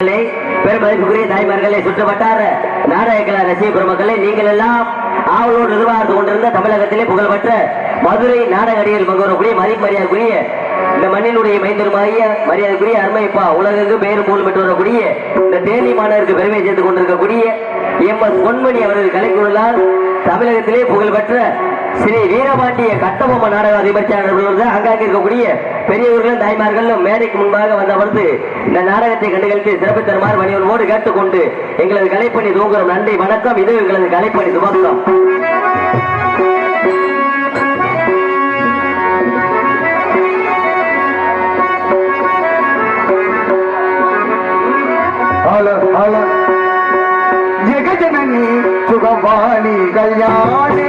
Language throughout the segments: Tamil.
பெருமதிப்புக்குரிய தாய்மார்களே, சுற்றுவட்டார நாடக ரசிக பெருமக்களே, நீங்கள் எல்லாம் ஆவலோடு எதிர்பார்த்து கொண்டிருந்த தமிழகத்திலே புகழ்பெற்ற மதுரை நாடக அடிகள் மகோரக்கூடிய மதிமரியாதைக்குரிய இந்த மண்ணினுடைய மைந்தருமாகிய மரியாதைக்குரிய அருமைப்பா உலகெங்கு பெயரும் போல் பெற்று வரக்கூடிய இந்த தேனி மாணவருக்கு பெருமை சேர்த்துக் கொண்டிருக்கக்கூடிய எம்.எஸ். பொன்மணி அவர்கள் கலைக்குழலால் தமிழகத்திலே புகழ்பெற்ற ஸ்ரீ வீரபாண்டிய கட்டபொம்ம நாடக அதிபர்ச்சியாளர்கள் அங்காங்க இருக்கக்கூடிய பெரியவர்களும் தாய்மார்களும் மேடைக்கு முன்பாக வந்தவர்ந்து இந்த நாடகத்தை கண்டுகளித்து சிறப்பு தருமாறு மணியோடு கேட்டுக்கொண்டு எங்களது கலைப்பணி தூங்குறோம். நன்றி, வணக்கம். இது எங்களது கலைப்பணி துவக்கம். ஜெகஜனனி சுகவாணி கல்யாணி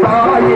தாயே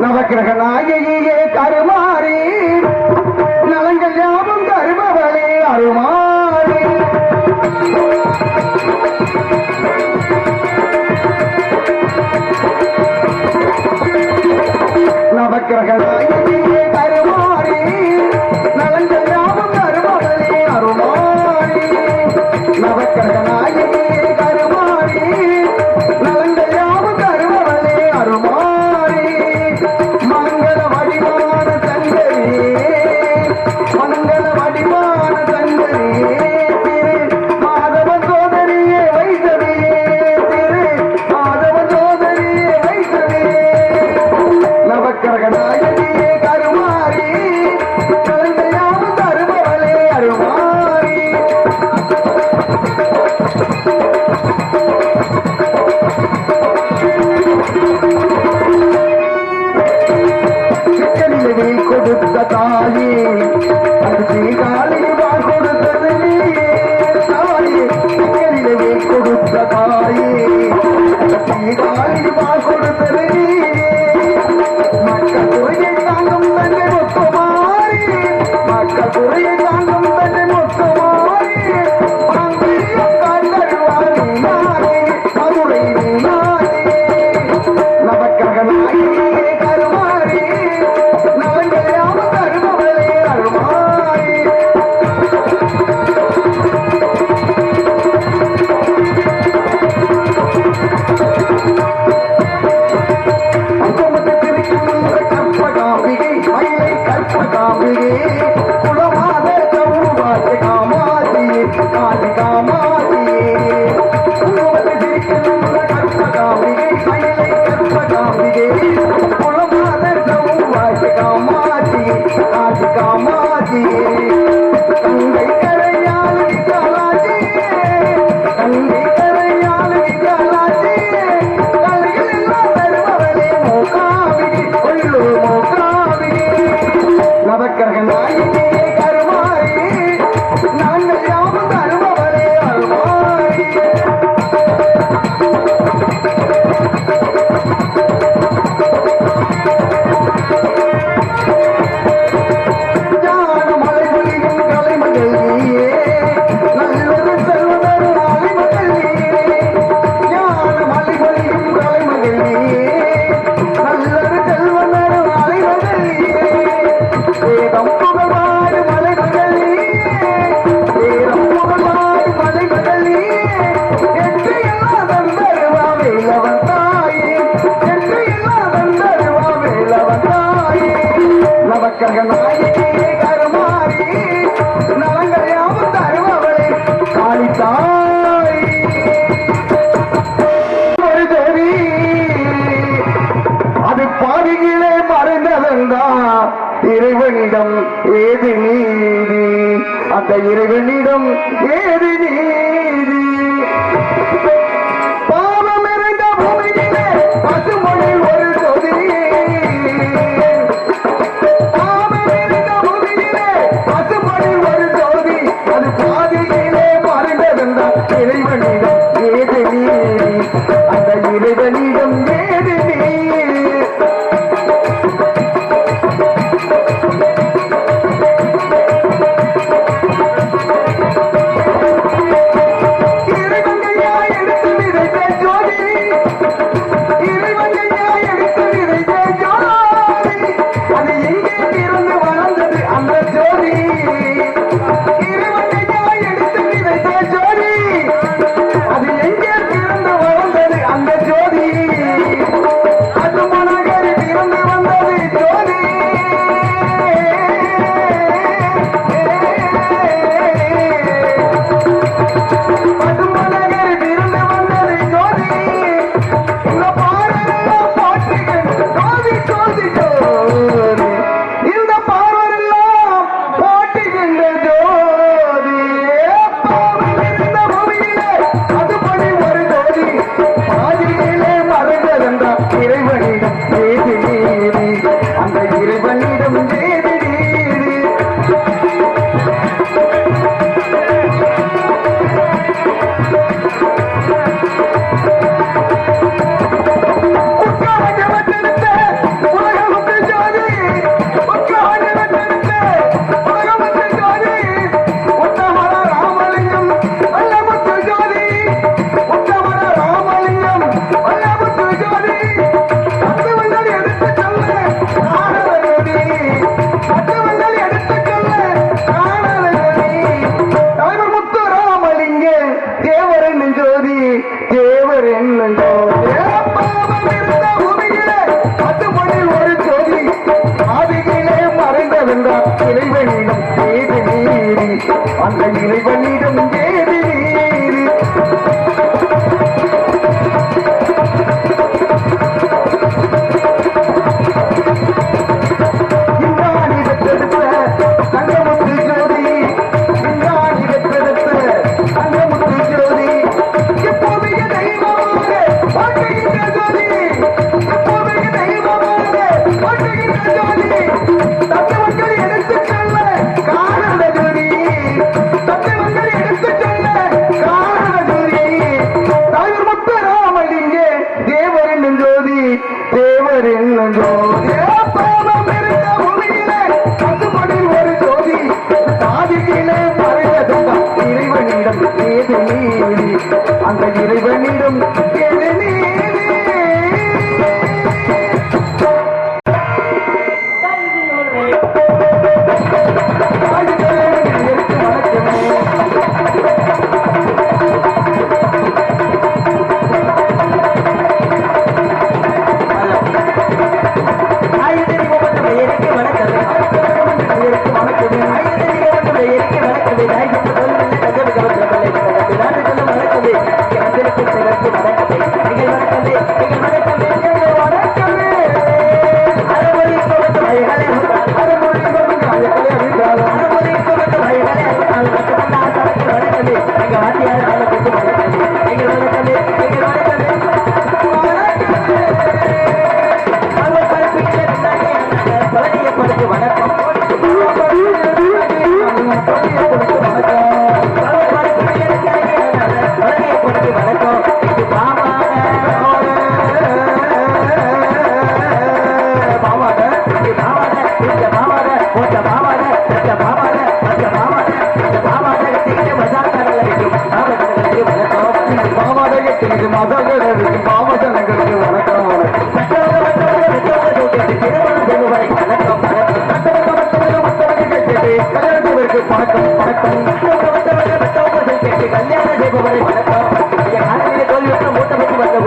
நவக்கிரக நாயகியே கருமாறி நலங்கள் யாவும் தருபவளே அருமாறி நவக்கிரக நாயகியே கருமாறி நலங்கள் யாவும் தருபவளே அருமாறி நவக்கிரக நாயகியே கருமாறி நலங்கள் யாவும் தருபவளே அருமாறி மங்கள வடிவான தங்கரியே மங்கள வடிவான தங்கரியே திரு மாதவன் சோதரியே வைத்தவியே திரு மாதவன் சோதரியே வைத்தவியே நவக்கிரக நாயகியே கருமாறி கலந்தையாவும் தருபவளே அருமாறி சிக்கலிலே கொடுத்த தாயே அந்த சீகாலில் வாழ் கொடுத்தது நீயே தாயே சிக்கலிலே கொடுத்த தாயே அந்த சீகாலில் வாழ் கொடுத்தது நீயே மக்கள் குறையை தாங்கும் தன்னை மொத்தமாறி மக்கள் குறையை தாங்கும் தன்னை மொத்தமாறி ஆங்கிலம் காத்தருவார் நீயாரே மதுரை நீயாரே நவக்கிரக நாயகியே கருமாறி நலங்கள் யாவும் தருபவளே அருமாறி அங்கமத்திருக்கின்ற கற்பகாம்பிகை மயிலை கற்பகாம்பிகை குலமாத சௌபாகிய காமாதியே காதி காமாதியே அங்கமத்திருக்கின்ற கற்பகாம்பிகை மயிலை கற்பகாம்பிகை குலமாத சௌபாகிய காமாதியே காதி காமாதியே கங்கை கரையால் விசாலாதியே கங்கை கரையால் விசாலாதியே கலைகள் எல்லாம் தருபவளே மூகாம்பிகை கொள்ளு மூகாம்பிகை நவக்கிரக நாயகியே கருமாறி நாங்கள் யாவும் தருபவளே அருமாறி ஞான மலை பொழியும் கலைமகள் நீயே நல்லது செல்வதரும் அலைமகள் நீயே ஞான மலை பொழியும் கலைமகள் நீயே நல்லது செல்வதரும் அலைமகள் நீயே வேதம் புகழ்வாடு மலைமகள் நீயே வேதம் புகழ்வாடு மலைமகள் நீயே என்று எல்லாம் தந்தருவா வேலவன் தாயே என்று எல்லாம் தந்தருவா வேலவன் தாயே நவக்கிரக நாயகியே கருமாறி நலங்கள் யாவும் தருபவளே காளி தாய் ஒரு தேவி அது பாதியிலே மறைந்ததென்றா இறைவனிடம் ஏது நீதி அந்த இறைவனிடம் ஏது நீதி பாவம் இருந்த பூமியிலே பசுமொழி ஒரு சொதி பாவம் இருந்த பூமியிலே பசுமொழி ஒரு ஜோதி அது பாதியிலே மறைந்ததென்றால் இறைவனிடம் ஏது நீதி அந்த இறைவனிடம் ஏது நீதி இறைவனிடம் ஏது நீரி அந்த இறைவனிடம் ஏது நீரி இந்தாணி பெற்றெடுத்த தங்கமுத்து ஜோதி இந்தாணி பெற்றெடுத்த தங்கமுத்து ஜோதி எப்போதைய தெய்வமாக வாழ்க்கையின் ஜோதி எப்போதைய தெய்வமாக வாழ்க்கையின் ஜோதி தத்துவங்கள் எடுத்துச் செல்ல காரண ஜோதி தத்துவங்கள் எடுத்துச் செல்ல காரண ஜோதி தாயூர் முத்துராமலிங்கே தேவர் என்னும் ஜோதி தேவர் என்னும் ஜோதி பாவம் இருந்த பூமியிலே பசுமொழி ஒரு ஜோதி சாதியிலே பறையதும் இறைவனிடம் ஏது நீதி அந்த இறைவனிடம் ஏது நீதி பாவசனங்களுக்கு வணக்கம் வணக்கம் கல்யாண செய்பவரை வணக்கம் தோல்வியுற்ற மூட்டை பற்றி வந்த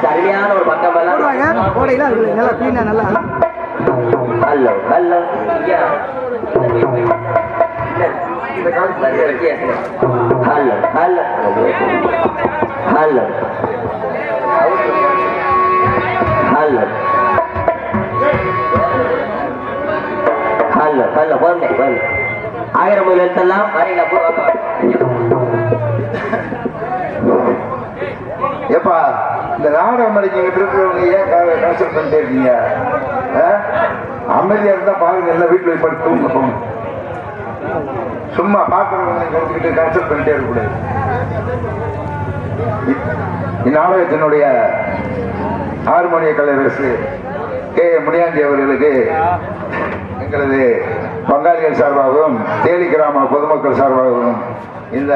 அருமையான ஒரு பக்கம் நல்லா கிளீனா நல்லா hello hello hello hello hello hello hello hello போங்க போங்க ஆயிரம் முதல் எழுத்தெல்லாம் ஏப்பா இந்த நாடகம் அடிக்கிட்டு இருக்கிறவங்க ஏன் கன்சல்ட் பண்ணிட்டே இருக்கீங்க அமைதியா இருந்தா பாருங்க எல்லாம் வீட்டுல போய் படுத்து தூங்க சும்மா பாக்குறவங்க கருத்துக்கிட்டு கன்சல்ட் பண்ணிட்டே இருக்கக்கூடாது. இந்நாடகத்தினுடைய ஹார்மோனிய கலையரசு கே முனியாண்டி அவர்களுக்கு எங்களது பங்காளிகள் சார்பாகவும் தேனி கிராம பொதுமக்கள் சார்பாகவும் இந்த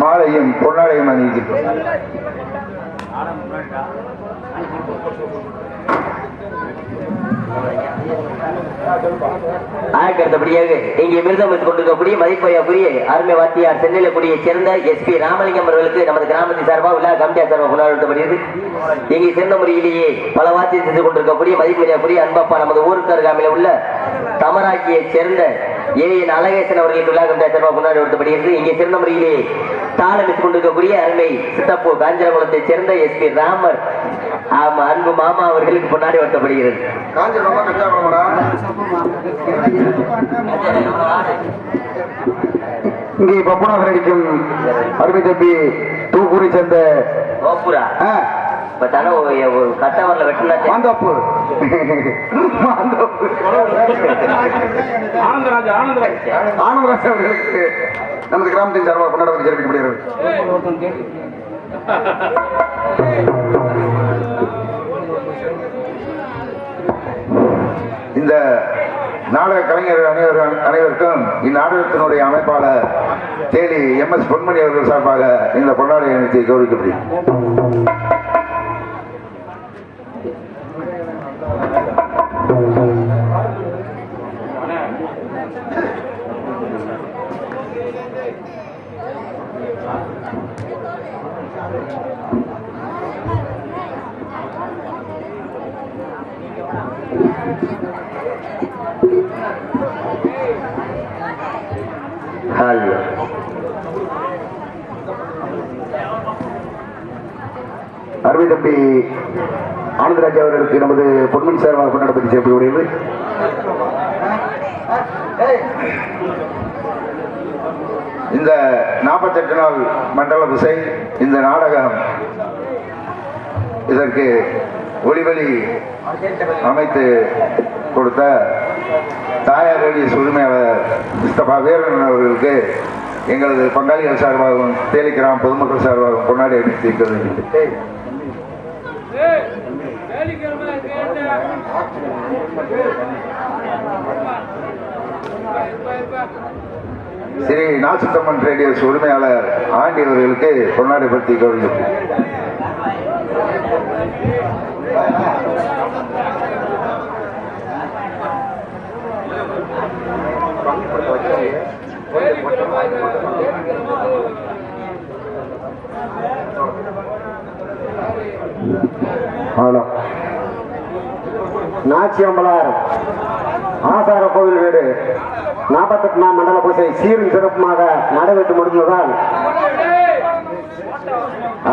மாலையும் பொன்னாடையும் அணிவிக்கிறோம். அடுத்தபடியாக இங்கே மிருதம் வைத்துக் கொண்டிருக்கக்கூடிய மதிப்பையாக்குரிய அருமை வாத்தியார் சென்னையில கூடிய சேர்ந்த SP ராமலிங்கம் அவர்களுக்கு நமது கிராமத்தின் சார்பாக உள்ள கமிட்டியார் சார்பாக கொண்டாடப்படுகிறது. இங்கே சிறந்த முறையிலேயே பல வாத்தியம் செய்து கொண்டிருக்கக்கூடிய மதிப்பையாக்குரிய அன்பப்பா நமது ஊருக்கு அருகாமையில் உள்ள தமராக்கியை சேர்ந்த ஏஎன் அழகேசன் அவர்களுக்கு விழாக்கம் சிறப்பாக கொண்டாடி வருத்தப்படுகிறது. இங்கே சிறந்த முறையிலே தாளமிட்டுக் கொண்டிருக்கக்கூடிய அருமை சித்தப்பூ காஞ்சிரகுளத்தை சேர்ந்த எஸ்பி ராமர் அன்பு மாமா அவர்களுக்கு கொண்டாடி வருத்தப்படுகிறது. இங்கே பப்புனாக நடிக்கும் அருமை தம்பி தூக்கூரை சேர்ந்த கோபுரா இப்ப தானே ஒரு கட்டவரில் வெட்டினா மாந்தோப்பு ஆனந்தராஜ் அவர்களுக்கு நமது கிராமத்தின் சார்பாக கொண்டாடுவது தெரிவிக்கப்படுகிறது. இந்த நாடக கலைஞர் அனைவருக்கும் இந்நாடகத்தினுடைய அமைப்பாளர் தேனி எம்எஸ் பொன்மணி அவர்கள் சார்பாக இந்த கொண்டாட நிகழ்ச்சியை கௌரவிக்கப்படுகிறது. அருமை தம்பி ஆனந்தராஜ் அவர்களுக்கு நமது பொன்மணி சார்பாக கொண்டாடப்பட்டு செய்யப்படுகிறது. இந்த 48 நாள் மண்டல பூசை இந்த நாடகம் இதற்கு ஒளிவெளி அமைத்து கொடுத்த தாயார் ரேடியோ உரிமையாளர் முஸ்தபா வீரன் அவர்களுக்கு எங்களது பங்காளிகள் சார்பாகவும் தேலிக்கிராம பொதுமக்கள் சார்பாகவும் கொண்டாடி அறிவித்திருக்கிறது. ஸ்ரீ நாசித்தம்மன் ரேடியோஸ் உரிமையாளர் ஆண்டி அவர்களுக்கு கொண்டாடி பற்றி கௌரவிக்கப்பட்டது. நாச்சியம்பலார் ஆசார கோவில் வீடு 48 மண்டல பூசை சீரும் சிறப்புமாக நடைபெற்று முடிந்ததால்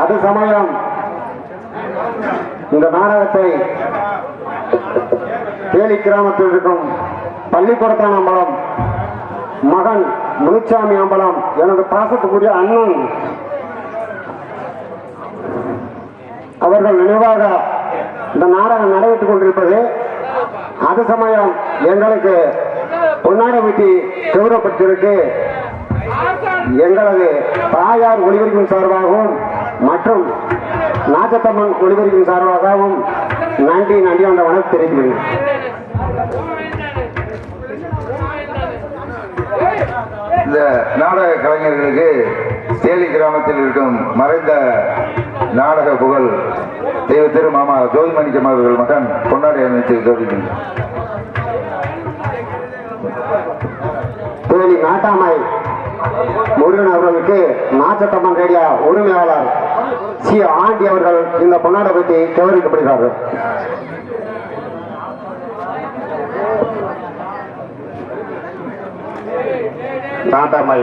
அது சமயம் இந்த நாடகத்தை தேனி கிராமத்தில் இருக்கும் பள்ளிக்கூடத்தான் அம்பலம் மகன் முனிச்சாமி அம்பலம் எனது பாசத்துக்குரிய அண்ணன் அவர்கள் நினைவாக இந்த நாடகம் நடைபெற்றுக் கொண்டிருப்பது. அது சமயம் எங்களுக்கு பொன்னாட வீட்டி கௌரவப்பட்டிருக்கு. எங்களது தாயார் ஒளிபரப்பின் சார்பாகவும் மற்றும் நாச்சத்தம்மன் ஒளிபரப்பின் சார்பாகவும் நன்றி அந்த வணக்கம் தெரிவிக்கிறேன். இந்த நாடக கலைஞர்களுக்கு தேலி கிராமத்தில் இருக்கும் மறைந்த நாடக புகழ் தெய்வ திரு மாமா ஜோதிமணிக்கம் அவர்கள் மகன் கொண்டாடி அமைத்து கௌரவிக்கின்றனர். தேனி நாட்டாமை முருகன் அவர்களுக்கு நாச்சத்தம்மன் ரேடியோ உரிமையாளர் சி ஆண்டி அவர்கள் இந்த பொன்னாட பற்றி கௌரவிக்கப்படுகிறார்கள். நாட்டாமை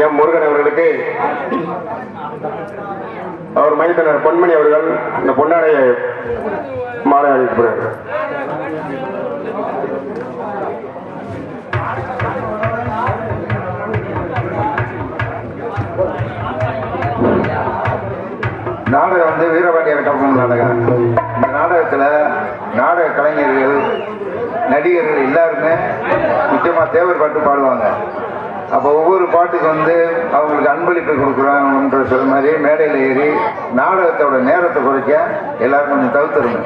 எம் முருகன் அவர்களுக்கு அவர் மைத்தனர் பொன்மணி அவர்கள் இந்த பொன்னாடையை மாலை அளிக்கப்படுகிறார். நாடகம் வந்து வீரபாண்டிய கட்டபொம்மன் நாடகம். இந்த நாடகத்துல நாடக கலைஞர்கள் நடிகர்கள் எல்லாருமே முக்கியமா தேவர் பாட்டு பாடுவாங்க. அப்போ ஒவ்வொரு பாட்டுக்கு வந்து அவங்களுக்கு அன்பளிப்பு கொடுக்குறாங்கன்ற சொல்ற மாதிரி மேடையில் ஏறி நாடகத்தோட நேரத்தை குறைக்க எல்லாரும் கொஞ்சம் தவிர்த்துருங்க.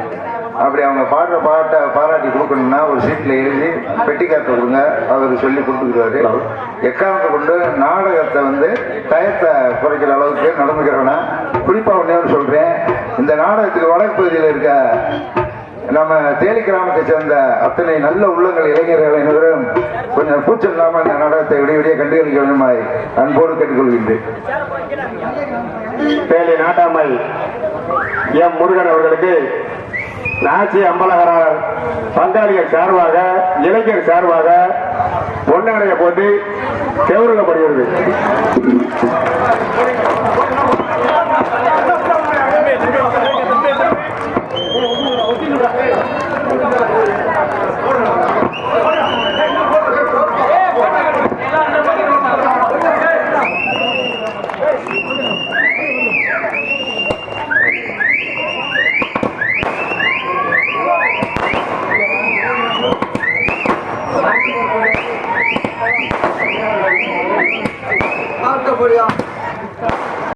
அப்படி அவங்க பாடுற பாட்டை பாராட்டி கொடுக்கணும்னா ஒரு சீட்டில் எழுதி பெட்டிக்கார்ட்ட கொடுங்க, அவர் சொல்லி கொடுத்துக்கிறாரு. எக்காரணத்தை கொண்டு நாடகத்தை வந்து டயத்தை குறைக்கிற அளவுக்கு நடந்துக்கிறோன்னா குறிப்பாக ஒன்றே சொல்கிறேன். இந்த நாடகத்துக்கு வடக்கு பகுதியில் இருக்க நம்ம தேனி கிராமத்தை சேர்ந்த அத்தனை நல்ல உள்ளங்கள் இளைஞர்கள் அனைவரும் கொஞ்சம் கூச்சம் இல்லாமல் இந்த நாடகத்தை விடிய கண்டுகளிக்க வேண்டுமாய் அன்போடு கேட்டுக்கொள்கின்றேன். தேனி நாட்டாமை எம் முருகன் அவர்களுக்கு நாச்சி அம்பலகரார் பங்காளிகள் சார்பாக இளைஞர் சார்பாக பொன்னடைய போட்டி தேர்வுப்படுகிறது.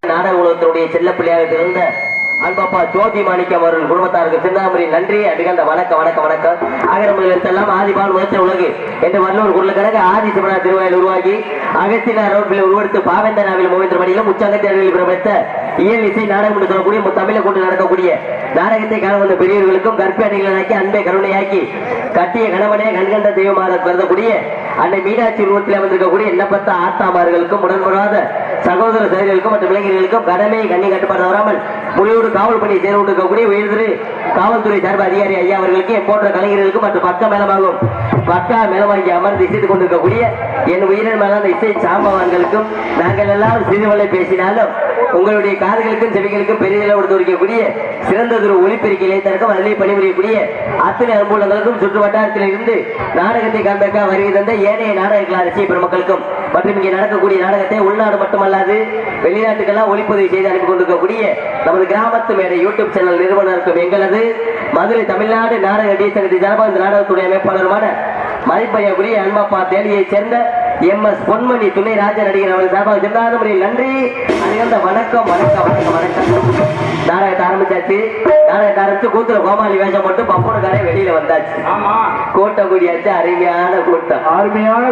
நாடக உலகத்தினுடைய செல்ல பிள்ளையாக திகழ்ந்த அன்பப்பா ஜோதி மாணிக்கம் அவர்கள் குடும்பத்தாருக்கு சிந்தாமரி நன்றி அதிகந்த வணக்கம் வணக்கம் வணக்கம். ஆகிரமில் எடுத்தெல்லாம் ஆதிபால் முதற்ற உலகு என்று வல்லூர் குருளக்கணக்கு ஆதி சிவனா திருவாயில் உருவாகி அகஸ்தினா ரோட்டில் உருவெடுத்து பாவேந்தனாவில் மூவேந்திர மணியிலும் உச்சங்கத்தில் பிரபத்த இயல் இசை நாடகம் என்று சொல்லக்கூடிய தமிழை கொண்டு நடக்கக்கூடிய நாடகத்தை காண வந்த பெரியவர்களுக்கும் கற்பி அணிகளாக்கி அன்பை கருணையாக்கி கட்டிய கணவனே கண்கண்ட தெய்வமாக கருதக்கூடிய அன்னை மீனாட்சி உருவத்தில் அமர்ந்திருக்கக்கூடிய எண்ணப்பட்ட ஆத்தாமார்களுக்கும் உடன்படாத சகோதர சகோதரிகளுக்கும் மற்றும் இளைஞர்களுக்கும் கடமை கண்ணி கட்டுப்பாடு தவறாமல் முறையோடு காவல் பணியை செய்து கொண்டிருக்கக்கூடிய உயர்திரு காவல்துறை சார்பு அதிகாரி ஐயா அவர்களுக்கு போன்ற கலைஞர்களுக்கும் மற்றும் பக்க மேலமாகும் பக்கா மேலமாகி அமர்ந்து இசைத்துக் கொண்டிருக்கக்கூடிய என் உயிரின் மேலான இசை சாம்பவான்களுக்கும் நாங்கள் எல்லாம் சிறுவலை பேசினாலும் உங்களுடைய காதுகளுக்கும் செவிகளுக்கும் பெரிதளவு கொடுத்து வைக்கக்கூடிய சிறந்ததொரு ஒளிப்பெருக்கை இளைஞருக்கும் அதிலே பணிபுரியக்கூடிய அத்தனை அனுகூலங்களுக்கும் சுற்று வட்டாரத்தில் இருந்து நாடகத்தை காண்பதற்காக வருகை தந்த ஏனைய நாடக ரசிக பெருமக்களுக்கும் மற்றும் இங்கே நடக்கக்கூடிய நாடகத்தை உள்நாடு மட்டுமல்லாது வெளிநாட்டுக்கெல்லாம் ஒளிப்பதிவு செய்து அனுப்பி கொண்டிருக்கக்கூடிய நமது கிராமத்து மேடை யூடியூப் சேனல் நிறுவனருக்கும் எங்களது மதுரை தமிழ்நாடு நாடக நடிகர் சங்கத்தின் சார்பாக இந்த நாடகத்துடைய அமைப்பாளருமான மதிப்பையக்குரிய அன்பப்பா தேனியைச் சேர்ந்த MS பொன்மணி துணை ராஜா நடிகர் அவர்கள் சார்பாக சிறந்த முறையில் நன்றி அதிகந்த வணக்கம் வணக்கம் வணக்கம் வணக்கம். நாடகத்தை ஆரம்பிச்சாச்சு. நாடகத்தை ஆரம்பிச்சு கூத்துல கோமாளி வேஷம் போட்டு பப்பனுக்காரே வெளியில வந்தாச்சு. கூட்டம் கூடியாச்சு. அருமையான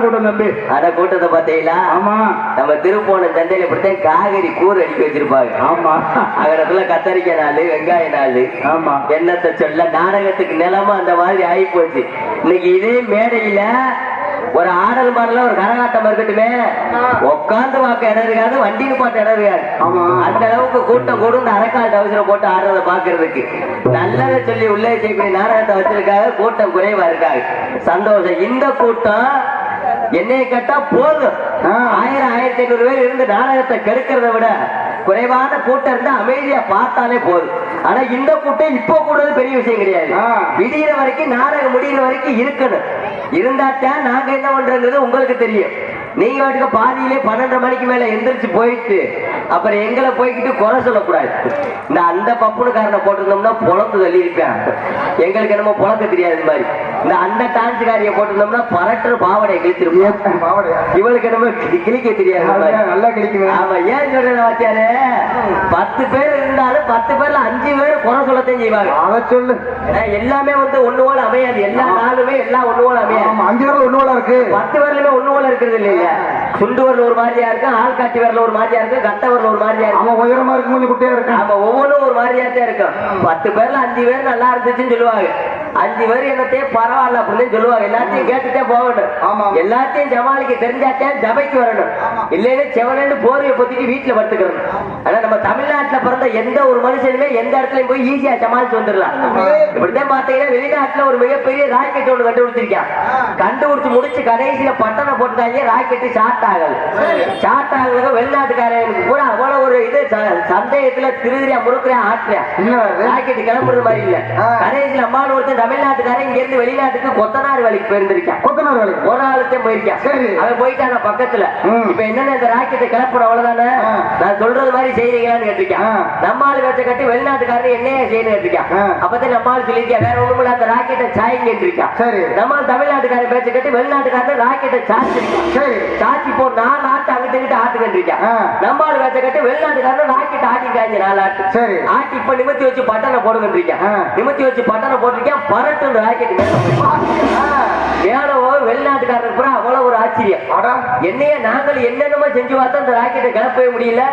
கூட்டம் தம்பி. அந்த கூட்டத்தை பார்த்தீங்களா? நம்ம திருப்போணம் சந்தையில இப்படித்தான் காய்கறி கூறு அடிக்க வச்சிருப்பாங்க. அகடத்துல கத்தரிக்காய் நாள் வெங்காய நாள் என்னத்தை சொல்ல நாடகத்துக்கு நிலமா அந்த மாதிரி ஆகி போச்சு. இன்னைக்கு இதே மேடையில ஒரு ஆடல் பாடல ஒரு கரகாட்டம் இருக்கட்டுமே உட்காந்து பார்க்க இடம் இருக்காது, வண்டிக்கு பாட்டு இடம் இருக்காது. அந்த அளவுக்கு கூட்டம் கூட இந்த அரைக்கால் அவசரம் போட்டு ஆடுறத பாக்குறதுக்கு நல்லதை சொல்லி உள்ளே செய்யக்கூடிய நாடகத்தை வச்சிருக்காங்க. கூட்டம் குறைவா இருக்காங்க. சந்தோஷம். இந்த கூட்டம் என்னைய கேட்டா போதும். 1000-1500 பேர் இருந்து நாடகத்தை கெடுக்கிறத விட குறைவான கூட்டம் இருந்தா அமைதியா பார்த்தாலே போதும். ஆனா இந்த கூட்டம் இப்ப கூடது பெரிய விஷயம் கிடையாது. விடிகிற வரைக்கும் நாடகம் முடிகிற வரைக்கும் இருக்கணும். இருந்தாத்தான் நாங்க என்ன பண்றோங்கிறது உங்களுக்கு தெரியும். நீங்க வாட்டுக்கு பாதியிலே 12 மணிக்கு மேல எந்திரிச்சு போயிட்டு அப்புறம் எங்களை போய்கிட்டு குறை சொல்லக்கூடாது. இந்த அந்த பப்புனுக்காரனை போட்டிருந்தோம்னா பொழப்பு தள்ளி இருப்பேன். எங்களுக்கு என்னமோ பொழக்க தெரியாது. இந்த மாதிரி இந்த அந்த டான்ஸுக்காரிய போட்டிருந்தோம்னா பரட்டு பாவடை கிழிச்சிருப்போம். இவளுக்கு என்னமோ கிழிக்க தெரியாது. நல்லா கிழிக்க. ஆமா. ஏன் சொல்ற வாத்தியாரு 10 பேர் இருந்தாலும் 10 பேர்ல 5 பேர் குறை சொல்லத்தையும் செய்வாங்க. அதை சொல்லு. எல்லாமே வந்து ஒண்ணு போல அமையாது. எல்லா நாளுமே எல்லாம் ஒண்ணு போல அமையாது. 5 பேர்ல ஒண்ணு போல இருக்கு. 10 பேர்லயுமே ஒண்ணு போல இருக்கிறது இல்லையா? சுண்டு வரல ஒரு மாதிரியா இருக்கு, ஆள் காட்சி வரல ஒரு மாதிரியா இருக்கு, கட்ட வரல ஒரு மாதிரியா இருக்கு. அவன் உயரமா இருக்கும், கொஞ்சம் குட்டியா இருக்கு. ஆமா. ஒவ்வொன்றும் ஒரு மாதிரியாத்தான் இருக்கும். 10 பேர்ல 5 பேர் நல்லா இருந்துச்சுன்னு சொல்லுவாங்க. 5 பேர் என்னத்தையே பரவாயில்ல அப்படின்னு சொல்லுவாங்க. எல்லாத்தையும் கேட்டுட்டே போகணும். எல்லாத்தையும் ஜமாளிக்க தெரிஞ்சாத்தான் ஜபைக்கு வரணும். இல்லைன்னு செவனு போர்வையை பொத்திட்டு வீட்டுல படுத்துக்கணும். ஆனா நம்ம தமிழ்நாட்டுல பிறந்த எந்த ஒரு மனுஷனுமே எந்த இடத்துலயும் போய் ஈஸியா சமாளிச்சு வந்துடலாம். இப்படித்தான் பாத்தீங்கன்னா வெளிநாட்டுல ஒரு மிகப்பெரிய ராக்கெட் ஒன்று கண்டுபிடிச்சிருக்கான். கண்டுபிடிச்சு முடிச்சு கடைசியில பட்டணம் போட்டுட்டாங்க. ராக்கெட்டு ஷார்ட் ஆகல. ஷார்ட் ஆகல. வெளிநாட்டுக்காரனுக்கு கூட அவ்வளவு ஒரு இது சந்தேகத்துல திருதிரியா முறுக்குறியா ஆட்டுறியா ராக்கெட் கிளம்புறது மாதிரி இல்ல. கடைசியில் அம்மானு ஒருத்தன் தமிழ்நாட்டுக்காரன் இங்க இருந்து வெளிநாட்டுக்கு கொத்தனார் வேலைக்கு போயிருந்திருக்கான். கொத்தனார் வேலை ஒரு ஆளுத்தையும் போயிருக்கான். அவன் போயிட்டான பக்கத்துல. இப்ப என்னன்னு இந்த ராக்கெட்டை கிளப்புற அவ்வளவுதானே. நான் சொல்றது மாதிரி செய்றீங்களான்னு கேட்டிருக்கேன். நம்ம ஆளு வச்ச கட்டி வெளிநாட்டுக்காரன் என்னைய செய்யணும் கேட்டிருக்கேன். அப்பதான் நம்ம ஆளு சொல்லியிருக்கேன் வேற ஒண்ணும் இல்ல அந்த ராக்கெட்டை சாய்ங்க இருக்கான். நம்ம தமிழ்நாட்டுக்காரன் பேச்ச கட்டி வெளிநாட்டுக்காரன் ராக்கெட்டை சாய்ச்சிருக்கான். சாச்சி போ 4 ஆட்டு அங்கிட்டு இங்கிட்டு ஆட்டுக்கிட்டு இருக்கான். நம்ம ஆளு வச்ச கட்டி வெளிநாட்டுக்காரன் ராக்கெட் ஆட்டிட்டாங்க 4 ஆட்டு. ஆட்டி இப்ப நிமித்தி வச்சு பட்டனை போடுங்க இருக்கான். நிமித்தி வச்சு பட்டனை போட்டிருக்கேன். பரட்டு ராக்கெட் ஏனவோ வெளிநாட்டுக்காரருக்கு பூரா அவ்வளவு ஒரு ஆச்சரியம். அடா. என்னைய நாங்கள் என்னென்னமோ செஞ்சு பார்த்தா இந்த ராக்கெட்டை கிளப்பவே முடியல.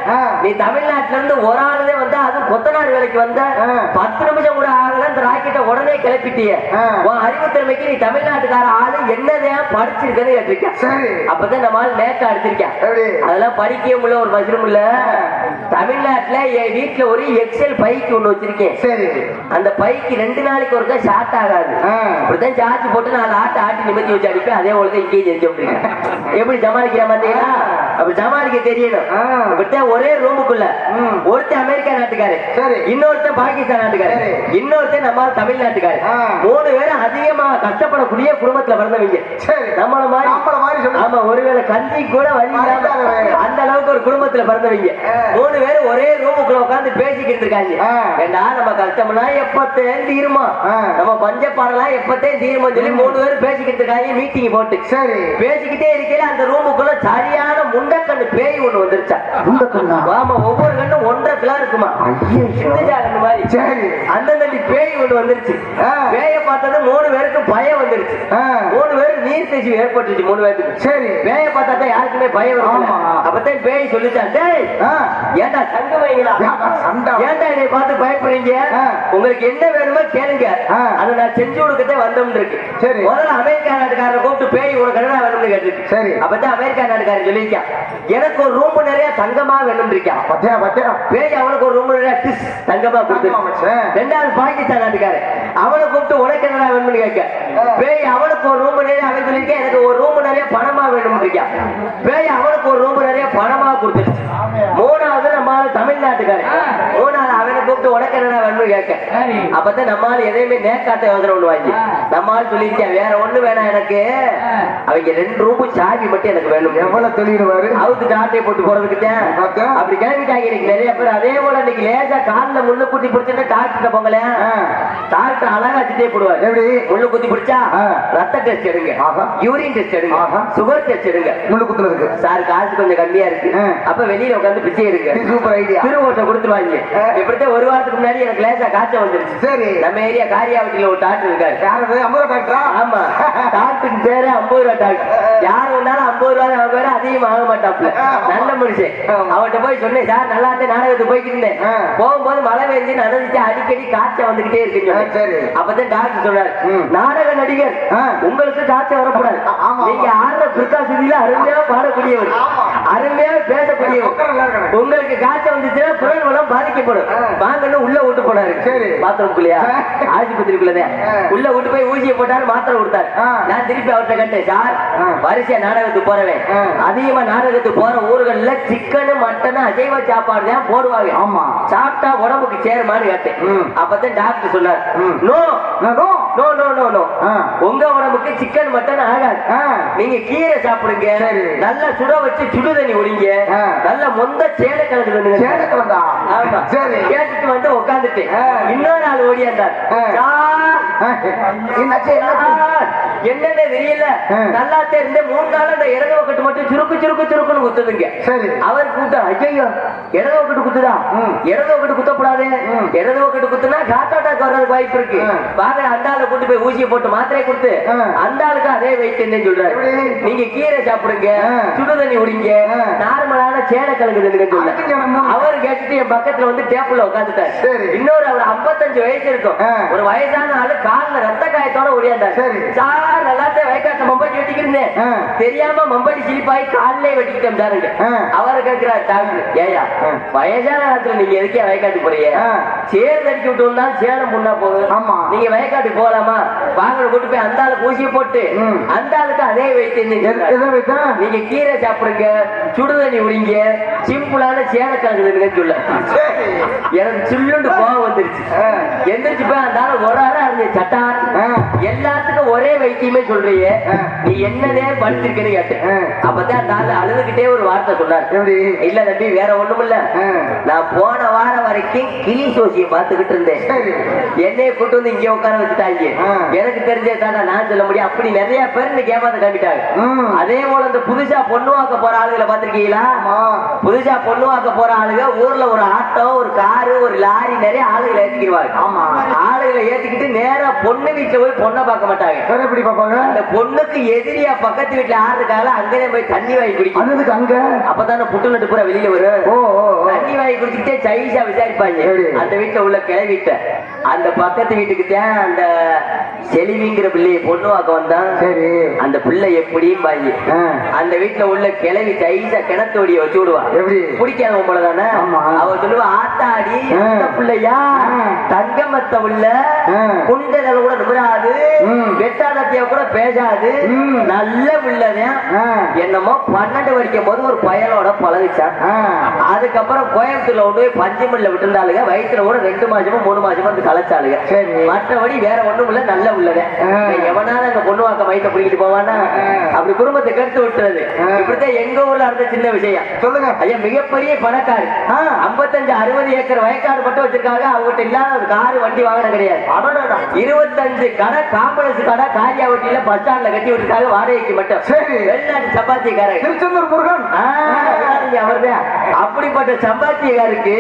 நீ தமிழ்நாட்டுல இருந்து ஒரு ஆளுதே வந்தா அது கொத்தனார் வேலைக்கு வந்த 10 நிமிஷம் கூட ஆகல இந்த ராக்கெட்டை உடனே கிளப்பிட்டிய. உன் அறிவுத்திறமைக்கு நீ தமிழ்நாட்டுக்கார ஆளு என்னதான் படிச்சிருக்கன்னு கேட்டிருக்க. அப்பதான் நம்ம ஆள் நேக்க அடிச்சிருக்கேன். அதெல்லாம் படிக்கவே முடியல, ஒரு மசரும் இல்ல. தமிழ்நாட்டுல என் வீட்டுல ஒரு எக்ஸல் பைக்கு ஒண்ணு வச்சிருக்கேன். சரி, அந்த பைக்கு 2 நாளைக்கு ஒருக்கா ஷார்ட் ஆகாது. அப்படித்தான் சார்ஜ் போட்டு 4 ஆட்டை ஆட்டி நிமித்தி வச்சு அடிப்பேன். அதே போலதான் இங்கேயும் செஞ்சு எப்படி சமாளிக்கிற மாட்டீங்களா? அப்படி சமாளிக்க தெரியணும். இப்படித்தான் ஒரே ரூமுக்குள்ள ஒருத்தன் அமெரிக்கா நாட்டுக்காரு, இன்னொருத்தன் பாகிஸ்தான் நாட்டுக்காரு, இன்னொருத்தன் நம்ம தமிழ்நாட்டுக்காரு. 3 பேரும் அதிகமா கஷ்டப்படக்கூடிய குடும்பத்துல பிறந்தவங்க. நம்மள மாதிரி ஆமா, ஒருவேளை கஞ்சி கூட வழி அந்த அளவுக்கு ஒரு குடும்பத்துல பிறந்தவங்க. 3 பேரும் ஒரே ரூமுக்குள்ள உட்கார்ந்து பேசிக்கிட்டு இருக்காங்க. ஏண்டா நம்ம கஷ்டம்னா எப்பத்தே தீருமா, நம்ம பஞ்சப்பாடலாம் எப்பத்தே தீருமா சொல்லி 3 பேரும் பேசிக்கிட்டு இருக்காங்க. மீட்டிங் போட்டு சரி பேசிக்கிட்டே இருக்கையில அந்த ரூமுக்குள்ள சரியான முண்டக்கண்ணு பேய் ஒண்ணு வந்துருச்சா. ஆமா, ஒவ்வொரு கண்ணும் 1.5 கிலோ இருக்குமா, கண்ணு மாதிரி. சரி, அந்த பேய் ஒண்ணு வந்துருச்சு. பேய பார்த்தது 3 பேருக்கு பயம் வந்துருச்சு. 3 பேருக்கு நீர் தேய்ச்சி ஏற்பட்டுச்சு 3 பேருக்கு. சரி, பேய பார்த்தா யாருக்குமே பயம் வரும். அப்பதான் பேய் சொல்லிச்சான், டேய் ஏண்டா சங்க வைங்களா, ஏண்டா என்னை பார்த்து பயப்படுறீங்க, உங்களுக்கு என்ன வேணுமோ கேளுங்க, அதை நான் செஞ்சு கொடுக்கத்தே வந்தோம் இருக்கு. சரி, முதல்ல அமெரிக்கா நாட்டுக்காரரை கூப்பிட்டு பேய் உனக்கு என்ன வேணும்னு கேட்டு. சரி, அப்பதான் அமெரிக்கா நாட்டுக்காரன் சொல்லியிருக்கான், எனக்கு ஒரு ரூம் நிறைய தங்கமா வேணும் இருக்கான். பேய் அவனுக்கு ஒரு ரூம் நிறைய தங்கமா கொடுத்து. 2வது பாகிஸ்தான் நாட்டுக்காரன் அவனை கூப்பிட்டு உனக்கு என்ன வேணும்னு கேட்க. பேய் அவனுக்கு ஒரு ரூம் நிறைய அவன் சொல்லியிருக்கேன், எனக்கு ஒரு ரூம் நிறைய பணமா வேணும் இருக்கான். பேய் அவனுக்கு ஒரு ரூம் நிறைய பணமா கொடுத்துருச்சு. 3வது நம்ம தமிழ்நாட்டுக்காரன் 3வது அவனை கூப்பிட்டு உனக்கு என்ன வேணும்னு கேட்க. அப்பதான் நம்மளால எதையுமே நேக்காட்ட யோசனை ஒண்ணு வாங்கி நம்மளால சொல்லியிருக்கேன், வேற ஒண்ணு வேணாம் எனக்கு, அவங்க 2 ரூம் சாவி மட்டும் எனக்கு வேணும். எவ்வளவு தெளிவாரு அவுத்து ஆட்டையை போட்டு போறதுக்குட்டேன் அப்படி கிளம்பிட்டாங்க. இன்னைக்கு நிறைய பேர் அதே போல இன்னைக்கு லேசா காலில் முள்ளு குத்தி பிடிச்சிட்டு டாக்டர் போங்கல, டாக்டர் அழகா சிட்டே போடுவார். எப்படி முள்ளு குத்தி பிடிச்சா ரத்த டெஸ்ட் எடுங்க, யூரின் டெஸ்ட் எடுங்க, சுகர் டெஸ்ட் எடுங்க. முள்ளு குத்துறதுக்கு சார் காசு கொஞ்சம் கம்மியா இருக்கு, அப்ப வெளியில உட்காந்து பிச்சை இருக்கு. Super idea. திருவோட்டை கொடுத்துருவாங்க. இப்படித்தான் ஒரு வாரத்துக்கு முன்னாடி எனக்கு லேசா காய்ச்சல் வந்துருச்சு. சரி, நம்ம ஏரியா காரியாவட்டியில ஒரு டாக்டர் இருக்காரு. யாரு? 50 ரூபா டாக்டரா? ஆமா, டாக்டருக்கு பேரு 50 ரூபா டாக்டர். யாரு வந்தாலும் 50 ரூபாய் அவங்க பேரு அதிகமா ஆக மாட்டாப்ல, நல்ல மனுஷன். அவன்கிட்ட போய் சொன்னேன், சார் நல்லாத்தே நாடகத்துக்கு போய்கிட்டு இருந்தேன், போகும்போது மழை பெஞ்சு நடந்துச்சு, அடிக்கடி காய்ச்சல் வந்துகிட்டே இருக்குன்னு. அப்பதான் டாக்டர் சொன்னார், நாடக நடிகர் உங்களுக்கு காய்ச்சல் வரக்கூடாது, நீங்க ஆடுற பிற்காசில அருமையா பாடக்கூடியவர், அருமையா பேசக்கூடியவர், உங்களுக்கு காய்ச்சல் வந்துச்சுன்னா குரல் வளம் பாதிக்கப்படும், வாங்கன்னு உள்ள விட்டு போனாரு. பாத்ரூம்குள்ளயா ஆஸ்பத்திரிக்குள்ளதான் உள்ள விட்டு போய் ஊசியை போட்டாரு, மாத்திரை கொடுத்தாரு. நான் திருப்பி அவர்கிட்ட கேட்டேன், சார் வரிசையா நாடகத்துக்கு போறவன், அதிகமா நாடகத்துக்கு போற ஊர்கள்ல சிக்கனு மட்டனு அசைவ சாப்பாடு தான் போடுவாங்க, ஆமா சாப்பிட்டா உடம்புக்கு சேருமான்னு கேட்டேன். அப்பதான் டாக்டர் சொன்னார், no no no no no no, உங்க உடம்புக்கு சிக்கன் மட்டன் ஆகாது, நீங்க கீரை சாப்பிடுங்க, நல்லா சுட வச்சு சுடு தண்ணி குடிங்க, நல்ல மொந்த சேலை கலந்து கேட்டுட்டு வந்து உட்காந்துட்டு இன்னொரு ஆள் ஓடியாண்டார். என்னன்னு தெரியல, நல்லா தெரிஞ்ச 3 நாள் அந்த இடது பக்கத்து மட்டும் சுருக்கு சுருக்கு சுருக்குன்னு குத்துதுங்க. அவர் கூட்டா, ஐயோ இடது பக்கத்து குத்துதா, இடது பக்கத்து குத்தப்படாது, இடது பக்கத்து குத்துனா ஹார்ட் அட்டாக் வர்றதுக்கு வாய்ப்பு இருக்கு, வாங்க அந்த ஆளை கூட்டு போய் ஊசியை போட்டு மாத்திரை கொடுத்து அந்த ஆளுக்கு அதே வெயிட் என்ன சொல்றாரு, நீங்க கீரை சாப்பிடுங்க, சுடு தண்ணி குடிங்க, நார்மலான சேலை கலங்குதுன்னு சொல்ல. அவர் கேட்டுட்டு என் பக்கத்துல வந்து டேபிள்ல உட்காந்துட்டாரு. இன்னொரு அவர் 55 வயசு இருக்கும், ஒரு வயசான ஆளு காலில் ரத்த காயத்தோட ஓடியாண்டார். சார் நல்லாத்தே வயக்காட்ட மம்பட்டி வெட்டிக்கிறேன், தெரியாம மம்பட்டி சிரிப்பாய் காலிலே வெட்டிக்கிட்டேன். அவரை கேட்கிறார் டாக்டர், ஏயா வயசான காலத்துல நீங்க எதுக்கே வயக்காட்டு போறீங்க, சேர் தடிக்க விட்டு வந்தா சேலம் முன்னா போகுது, நீங்க வயக்காட்டு போகலாமா, வாங்க கூட்டு போய் அந்த ஆளுக்கு ஊசியை போட்டு அந்த ஆளுக்கு அதே வைத்து நீங்க கீரை சாப்பிடுங்க, சுடுதண்ணி குடிங்க, சிம்பிளான சேலை கலக்குதுன்னு சொல்ல. எனக்கு சுள்ளுண்டு கோவம் வந்துருச்சு. எந்திரிச்சு போய் அந்த ஆளு ஒரு ஆளா இருந்த சட்டார் எல்லாத்துக்கும் ஒரே வைத்தியமே சொல்றீங்க, நீ என்னதே படிச்சிருக்கேன்னு கேட்டேன். அப்பதான் அந்த ஆளு அழுதுகிட்டே ஒரு வார்த்தை சொன்னார், இல்ல தம்பி வேற ஒண்ணும் இல்ல, நான் போன வாரம் வரைக்கும் கிளி சோசியை பார்த்துக்கிட்டு இருந்தேன், என்னைய கூட்டு வந்து இங்க உட்கார வச்சுட்டாங்க, எனக்கு தெரிஞ்சே தானே நான் சொல்ல முடியும், அப்படி நிறைய பேர் இன்னைக்கு ஏமாத்த காமிட்டாங்க. அதே போல இந்த புதுசா பொண்ணு வாக்க போற ஆளுகளை பாத்திருக்கீங்களா, புதுசா பொண்ணு வாக்க போற ஆளுங்க ஊர்ல ஒரு ஆட்டோ, ஒரு காரு, ஒரு லாரி நிறைய ஆளுகளை ஏத்திக்கிடுவாங்க. ஆளுகளை ஏத்திக்கிட்டு நேரா பொண்ணு வீட்டுல போய் பொண்ணை பார்க்க மாட்டாங்க, பாப்பாங்க? அந்த பொண்ணுக்கு எதிரியா பக்கத்து வீட்டுல யாரு இருக்காங்களோ அங்கேயே போய் தண்ணி வாங்கி குடிக்கும். அதுக்கு அங்க அப்பதானே புட்டு நட்டு பூரா வெளியில வரும். ஓ ஓ ஓ. தண்ணி வாங்கி குடிச்சுட்டே சைஸா விசாரிப்பாங்க. சரி. அந்த வீட்டுல உள்ள கிளவிட்ட அந்த பக்கத்து வீட்டுக்கு தான் அந்த செலிவிங்கிற பிள்ளைய பொண்ணு வாக்க வந்தான். சரி. அந்த பிள்ளை எப்படியும் பாய் அந்த வீட்டுல உள்ள கிளவி சைஸா கிணத்தோடிய வச்சு விடுவா. எப்படி? குடிக்காத போலதானே ஆமா. அவ சொல்லுவா ஆத்தாடி அந்த பிள்ளையா தங்கமத்த உள்ள குண்டல கூட நிமிராது வெட்டாதத்தியா கூட பேசாது நல்ல பிள்ளைதான். என்னமோ 12 படிக்கும் போது ஒரு பயலோட பழகிச்சான். அதுக்கப்புறம் கோயம்புத்தூர்ல கொண்டு போய் பஞ்சமல்ல விட்டுருந்தாளுங்க. வயிற்றுல கூட 2 மாசமும் 3 மாசமும் வந்து கலைச்சாளுங்க. மற்றபடி வேற ஒண்ணும் இல்ல, நல்ல உள்ளத. எவனால அங்க பொண்ணு வாக்க வயிற்ற பிடிக்கிட்டு போவானா? அப்படி குடும்பத்தை கெடுத்து விட்டுறது. இப்படித்தான் எங்க ஊர்ல இருந்த சின்ன விஷயம். சொல்லுங்க ஐயா. மிகப்பெரிய பணக்காரு 55-60 ஏக்கர் வயக்காடு மட்டும் வச்சிருக்காங்க. அவங்ககிட்ட இல்லாத ஒரு காரு வண்டி வாகனம் கிடையாது. 25 கடை காம்பளஸ் கடை காரியா வட்டியில பஸ் ஸ்டாண்ட்ல கட்டி விட்டுருக்காங்க வாடகைக்கு மட்டும். வெளிநாட்டு சம்பாத்தியக்காரர் திருச்செந்தூர் முருகன் அவர்தான். அப்படிப்பட்ட சம்பாத்தியக்காருக்கு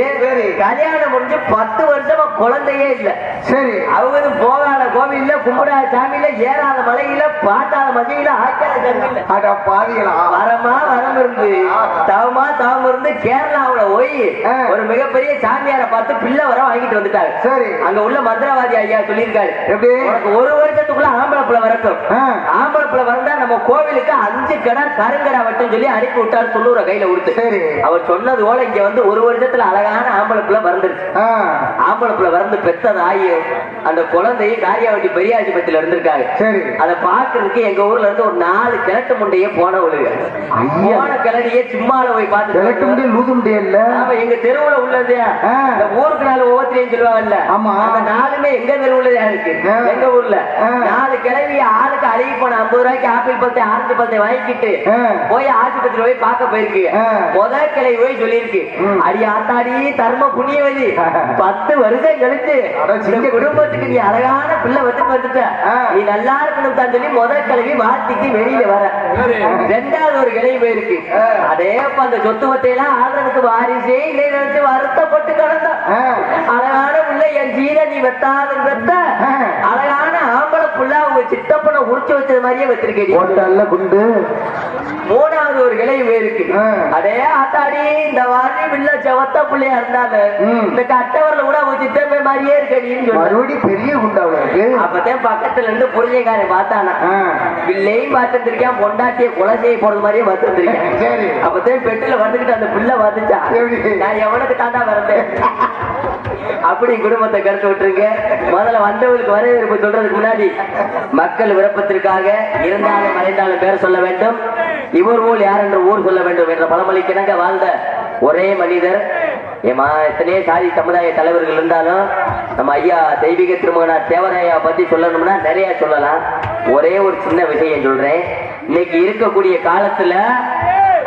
கல்யாணம் முடிஞ்சு 10 வருஷமா குழந்தையே இல்ல. சரி. அவங்க போகாத கோவில்ல கும்பிடாத சாமியில ஏறாத மலையில பாட்டாத மதியில ஆக்காத ஜன்மில்ல. பாதிகளா வரமா வரம் இருந்து தவமா தவம் இருந்து கேரளாவுல போய் ஒரு மிகப்பெரிய சாமியாரை பார்த்து பிள்ளை வர வாங்கிட்டு வந்துட்டாரு. சரி. அங்க உள்ள மந்திரவாதி ஐயா சொல்லியிருக்காரு, எப்படி உனக்கு 1 வருஷத்துக்குள்ள ஆம்பளை பிள்ளை வரட்டும். ஆம்பளை பிள்ளை வரந்தா நம்ம கோவிலுக்கு 5 கடை கருங்கடா வட்டும் சொல்லி அனுப்பி விட்டாரு. 90 கையில கொடுத்து. சரி. அவர் சொன்னது போல இங்க வந்து 1 வருஷத்துல அழகான ஆம்பளை பிள்ளை வந்துருச்சு. ஆம்பளை பிள்ளை வந்து பெத்தது ஆயி அந்த குழந்தையும் காரியாவட்டி பெரியாஜிபத்தில இருந்திருக்காங்க. சரி. அதை பாக்குறதுக்கு எங்க ஊர்ல இருந்து ஒரு 4 கிழட்டு முண்டையே போனவளுங்க. போன கிளடியே சும்மால போய் பார்த்து எங்க தெருவுல உள்ளது. இந்த ஊருக்கு 4 ஒவ்வொருத்தரையும் சொல்லுவாங்கல்ல. ஆமா. அந்த 4மே எங்க தெருவுல இருக்கு. எங்க ஊர்ல 4 கிளவி ஆளுக்கு அழுகி போன 50 ரூபாய்க்கு ஆப்பிள் பழத்தை ஆரஞ்சு பழத்தை வாங்கிக்கிட்டு போய் ஆஸ்பத்திரி போய் பார்க்க போயிருக்கு. முதல் கிளவி போய் சொல்லியிருக்கு, அடி ஆத்தாடி தர்ம புண்ணியவதி 10 வருஷம் கழிச்சு குடும்பத்துக்கு நீ அழகான பிள்ளை வந்துட்ட, நீ நல்லா இருக்கணும் தான் சொல்லி முதல் கிளவி வாழ்த்திக்கு வெளியில வர. 2வது ஒரு கிளவி போயிருக்கு. அதே அந்த சொத்து வத்தையெல்லாம் ஆளுநருக்கு வாரிசே இல்லை நினைச்சு வருத்தப்பட்டு கிடந்த அழகான பிள்ளை என் ஜீர நீ வெத்தாத வெத்த அழகான ஆம்பளை புள்ள அவங்க சித்தப்பனை உரிச்சு வச்சது மாதிரியே வச்சிருக்கேன். 3வது ஒரு கிளவி போயிருக்கு. அதே ஆத்தாடி இந்த வாரி பிள்ளை செவத்த பிள்ளையா இருந்தாலும் இந்த கட்டவரில் கூட அவங்க சித்தப்பை மாதிரியே இருக்கடின்னு சொல்லி பெரிய உண்டாவுக்கு. அப்பதான் பக்கத்துல இருந்து புரிஞ்சக்காரன் பார்த்தானா, பிள்ளையும் பார்த்துருக்கேன், பொண்டாட்டிய கொலை செய்ய போறது மாதிரியே பார்த்துருக்கேன். அப்பதான் பெட்டில வந்துகிட்டு அந்த பிள்ளை வந்துச்சா, நான் எவனுக்கு தாண்டா வரந்தேன் அப்படி குடும்பத்தை கருத்து விட்டுருங்க. முதல்ல வந்தவர்களுக்கு வரவேற்பு சொல்றதுக்கு முன்னாடி மக்கள் விருப்பத்திற்காக இருந்தாலும் மறைந்தாலும் பேர் சொல்ல வேண்டும். இவர் ஊர் யார் என்ற ஊர் சொல்ல வேண்டும் என்ற பழமொழிக்கிணங்க வாழ்ந்த ஒரே மனிதர். ஏமா எத்தனையோ சாதி சமுதாய தலைவர்கள் இருந்தாலும் நம்ம ஐயா தெய்வீக திருமகனார் தேவராயா பத்தி சொல்லணும்னா நிறைய சொல்லலாம். ஒரே ஒரு சின்ன விஷயம் சொல்றேன். இன்னைக்கு இருக்கக்கூடிய காலத்துல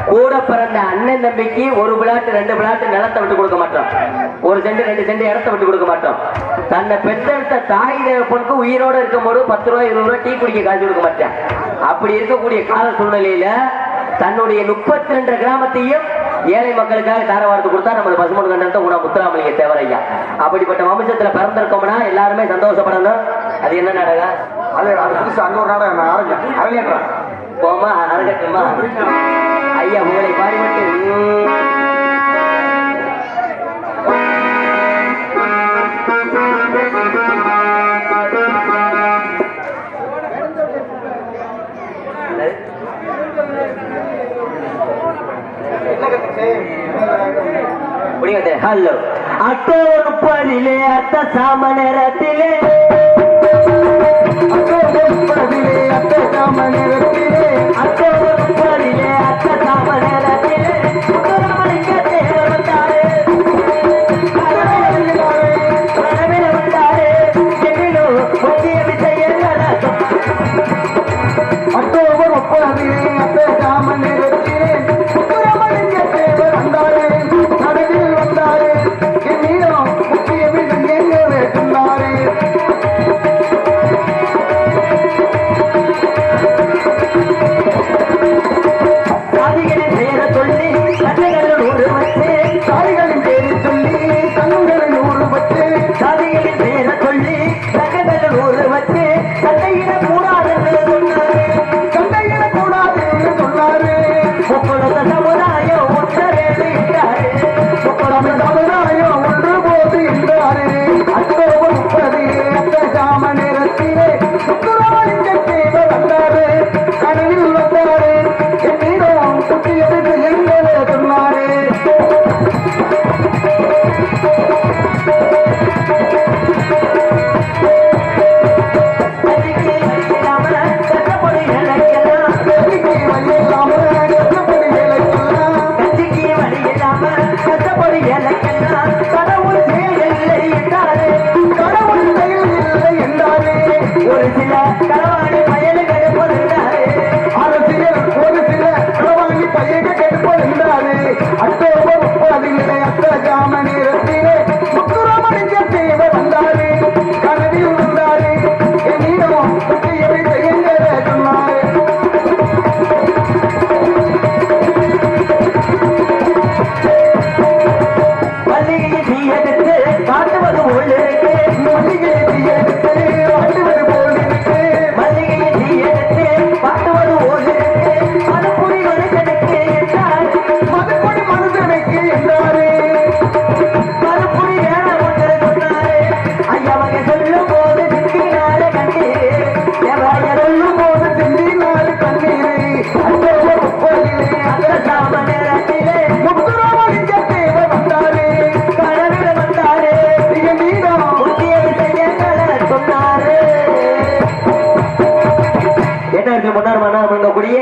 கூட பிறந்த அண்ணன் தம்பிக்கு 1 பிளாட் 2 பிளாட் நிலத்தை விட்டு கொடுக்க மாட்டோம். 1 சென்ட் 2 சென்ட் இடத்தை விட்டு கொடுக்க மாட்டோம். தன்னை பெற்றெடுத்த தாய் பொண்ணுக்கு உயிரோட இருக்கும் போது 10 ரூபாய் 20 ரூபாய் டீ குடிக்க காசு கொடுக்க மாட்டேன். அப்படி இருக்கக்கூடிய கால சூழ்நிலையில தன்னுடைய 32 கிராமத்தையும் ஏழை மக்களுக்காக தாரவாரத்து கொடுத்தா நம்ம பசுமன் கண்டனத்தை உணா முத்துராமலிங்க தேவரையா. அப்படிப்பட்ட வம்சத்துல பிறந்திருக்கோம்னா எல்லாருமே சந்தோஷப்படணும். அது என்ன நாடகம்? அங்க ஒரு நாடகம் அரங்கேற்றம் போமா அரங்கட்டுமா ஐயா உங்களை பாடிவிட்டு ஹலோ அக்டோபர் 30 அத்த சாம நேரத்திலே அக்டோபர் 30 அத்த சாம நேரத்திலே முத்துராமலிங்க தேவர் வந்தாரே கனவில வந்தாரே எங்கிலோ முக்கிய விஷயம் அக்டோபர் 30 அத்த சாம நேரத்திலே முத்துராமலிங்க தேவர் வந்தாரே கனவில் வந்தாரே எங்கிலோ முக்கிய விஷயம் எங்க வேண்டாரே பொழுந்தாரு அக்டோபர் 30 அத்த ஜாம நேரத்திலே முத்துராமலிங்க தேவர் வந்தாரு கனவில் வந்தாரு என்னிடம் குட்டியவை செய்யுங்கிற சொன்னாரு மல்லிகையை தீயெடுத்து காட்டுவது போல் இருக்கு மல்லிகை எடுத்து ஆட்டுவது போல் இருக்கு மல்லிகையை தீயெடுத்து காட்டுவது போல் இருக்கு மனப்புரி மனுஷனுக்கு என்றால் மதுப்பொடி மனுஷனுக்கு என்றாரு மறுபடி வேணாம் ஒன்று சொன்னாரு ஐயா மக சொல்லும் போது திட்டினாலே கண்ணீர் எவைய சொல்லும் போது திண்டினாரு கண்ணீரு அக்டோபர் 30 அந்த சாம நேரத்திலே முத்துராமலிங்க தேவர் வந்தாரு கடவுள் வந்தாரு என்னிடம் முக்கிய விஷயங்களை சொன்னாரு. எட்டாயிரத்தி முன்னாள் மன்னக்கூடிய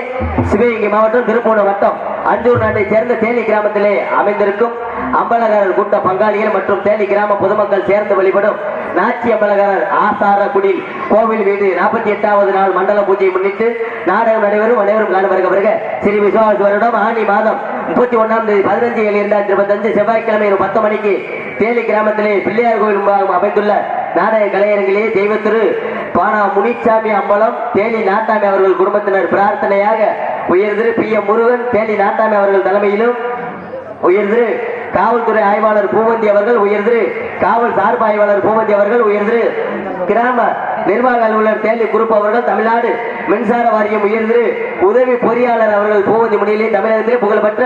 சிவகங்கை மாவட்டம் திருப்பூணம் வட்டம் அஞ்சூர் நாட்டை சேர்ந்த தேனி கிராமத்திலே அமைந்திருக்கும் அம்பலகாரர் கூட்ட பங்காளிகள் மற்றும் தேனி கிராம பொதுமக்கள் சேர்ந்து வழிபடும் நாச்சி அம்பலகாரர் ஆசார குடில் கோவில் வீடு 48வது நாள் மண்டல பூஜையை முன்னிட்டு நாடகம் நடைபெறும் அனைவரும் காண வருக ஸ்ரீ விசுவாச வருடம் ஆணி மாதம் 31ஆம் தேதி 15/7/2025 செவ்வாய்க்கிழமை 10 மணிக்கு தேனி கிராமத்திலே பிள்ளையார் கோவில் முன்பாக அமைந்துள்ள நாடக கலையரங்கிலே தெய்வ திரு பானா முனிச்சாமி அம்பலம் தேனி நாட்டாமி அவர்கள் குடும்பத்தினர் பிரார்த்தனையாக உயர்திரு PM முருகன் தேனி நாட்டாமி அவர்கள் தலைமையிலும் உயர்திரு காவல்துறை ஆய்வாளர் பூவந்தி அவர்கள் உயர்திரு காவல் சார்பு ஆய்வாளர் பூவந்தி அவர்கள் உயர்திரு கிராம நிர்வாக அலுவலர் தேனி குரூப் அவர்கள் தமிழ்நாடு மின்சார வாரியம் உயர்திரு உதவி பொறியாளர் அவர்கள் பூவந்தி முன்னிலை தமிழகத்திலே புகழ்பெற்ற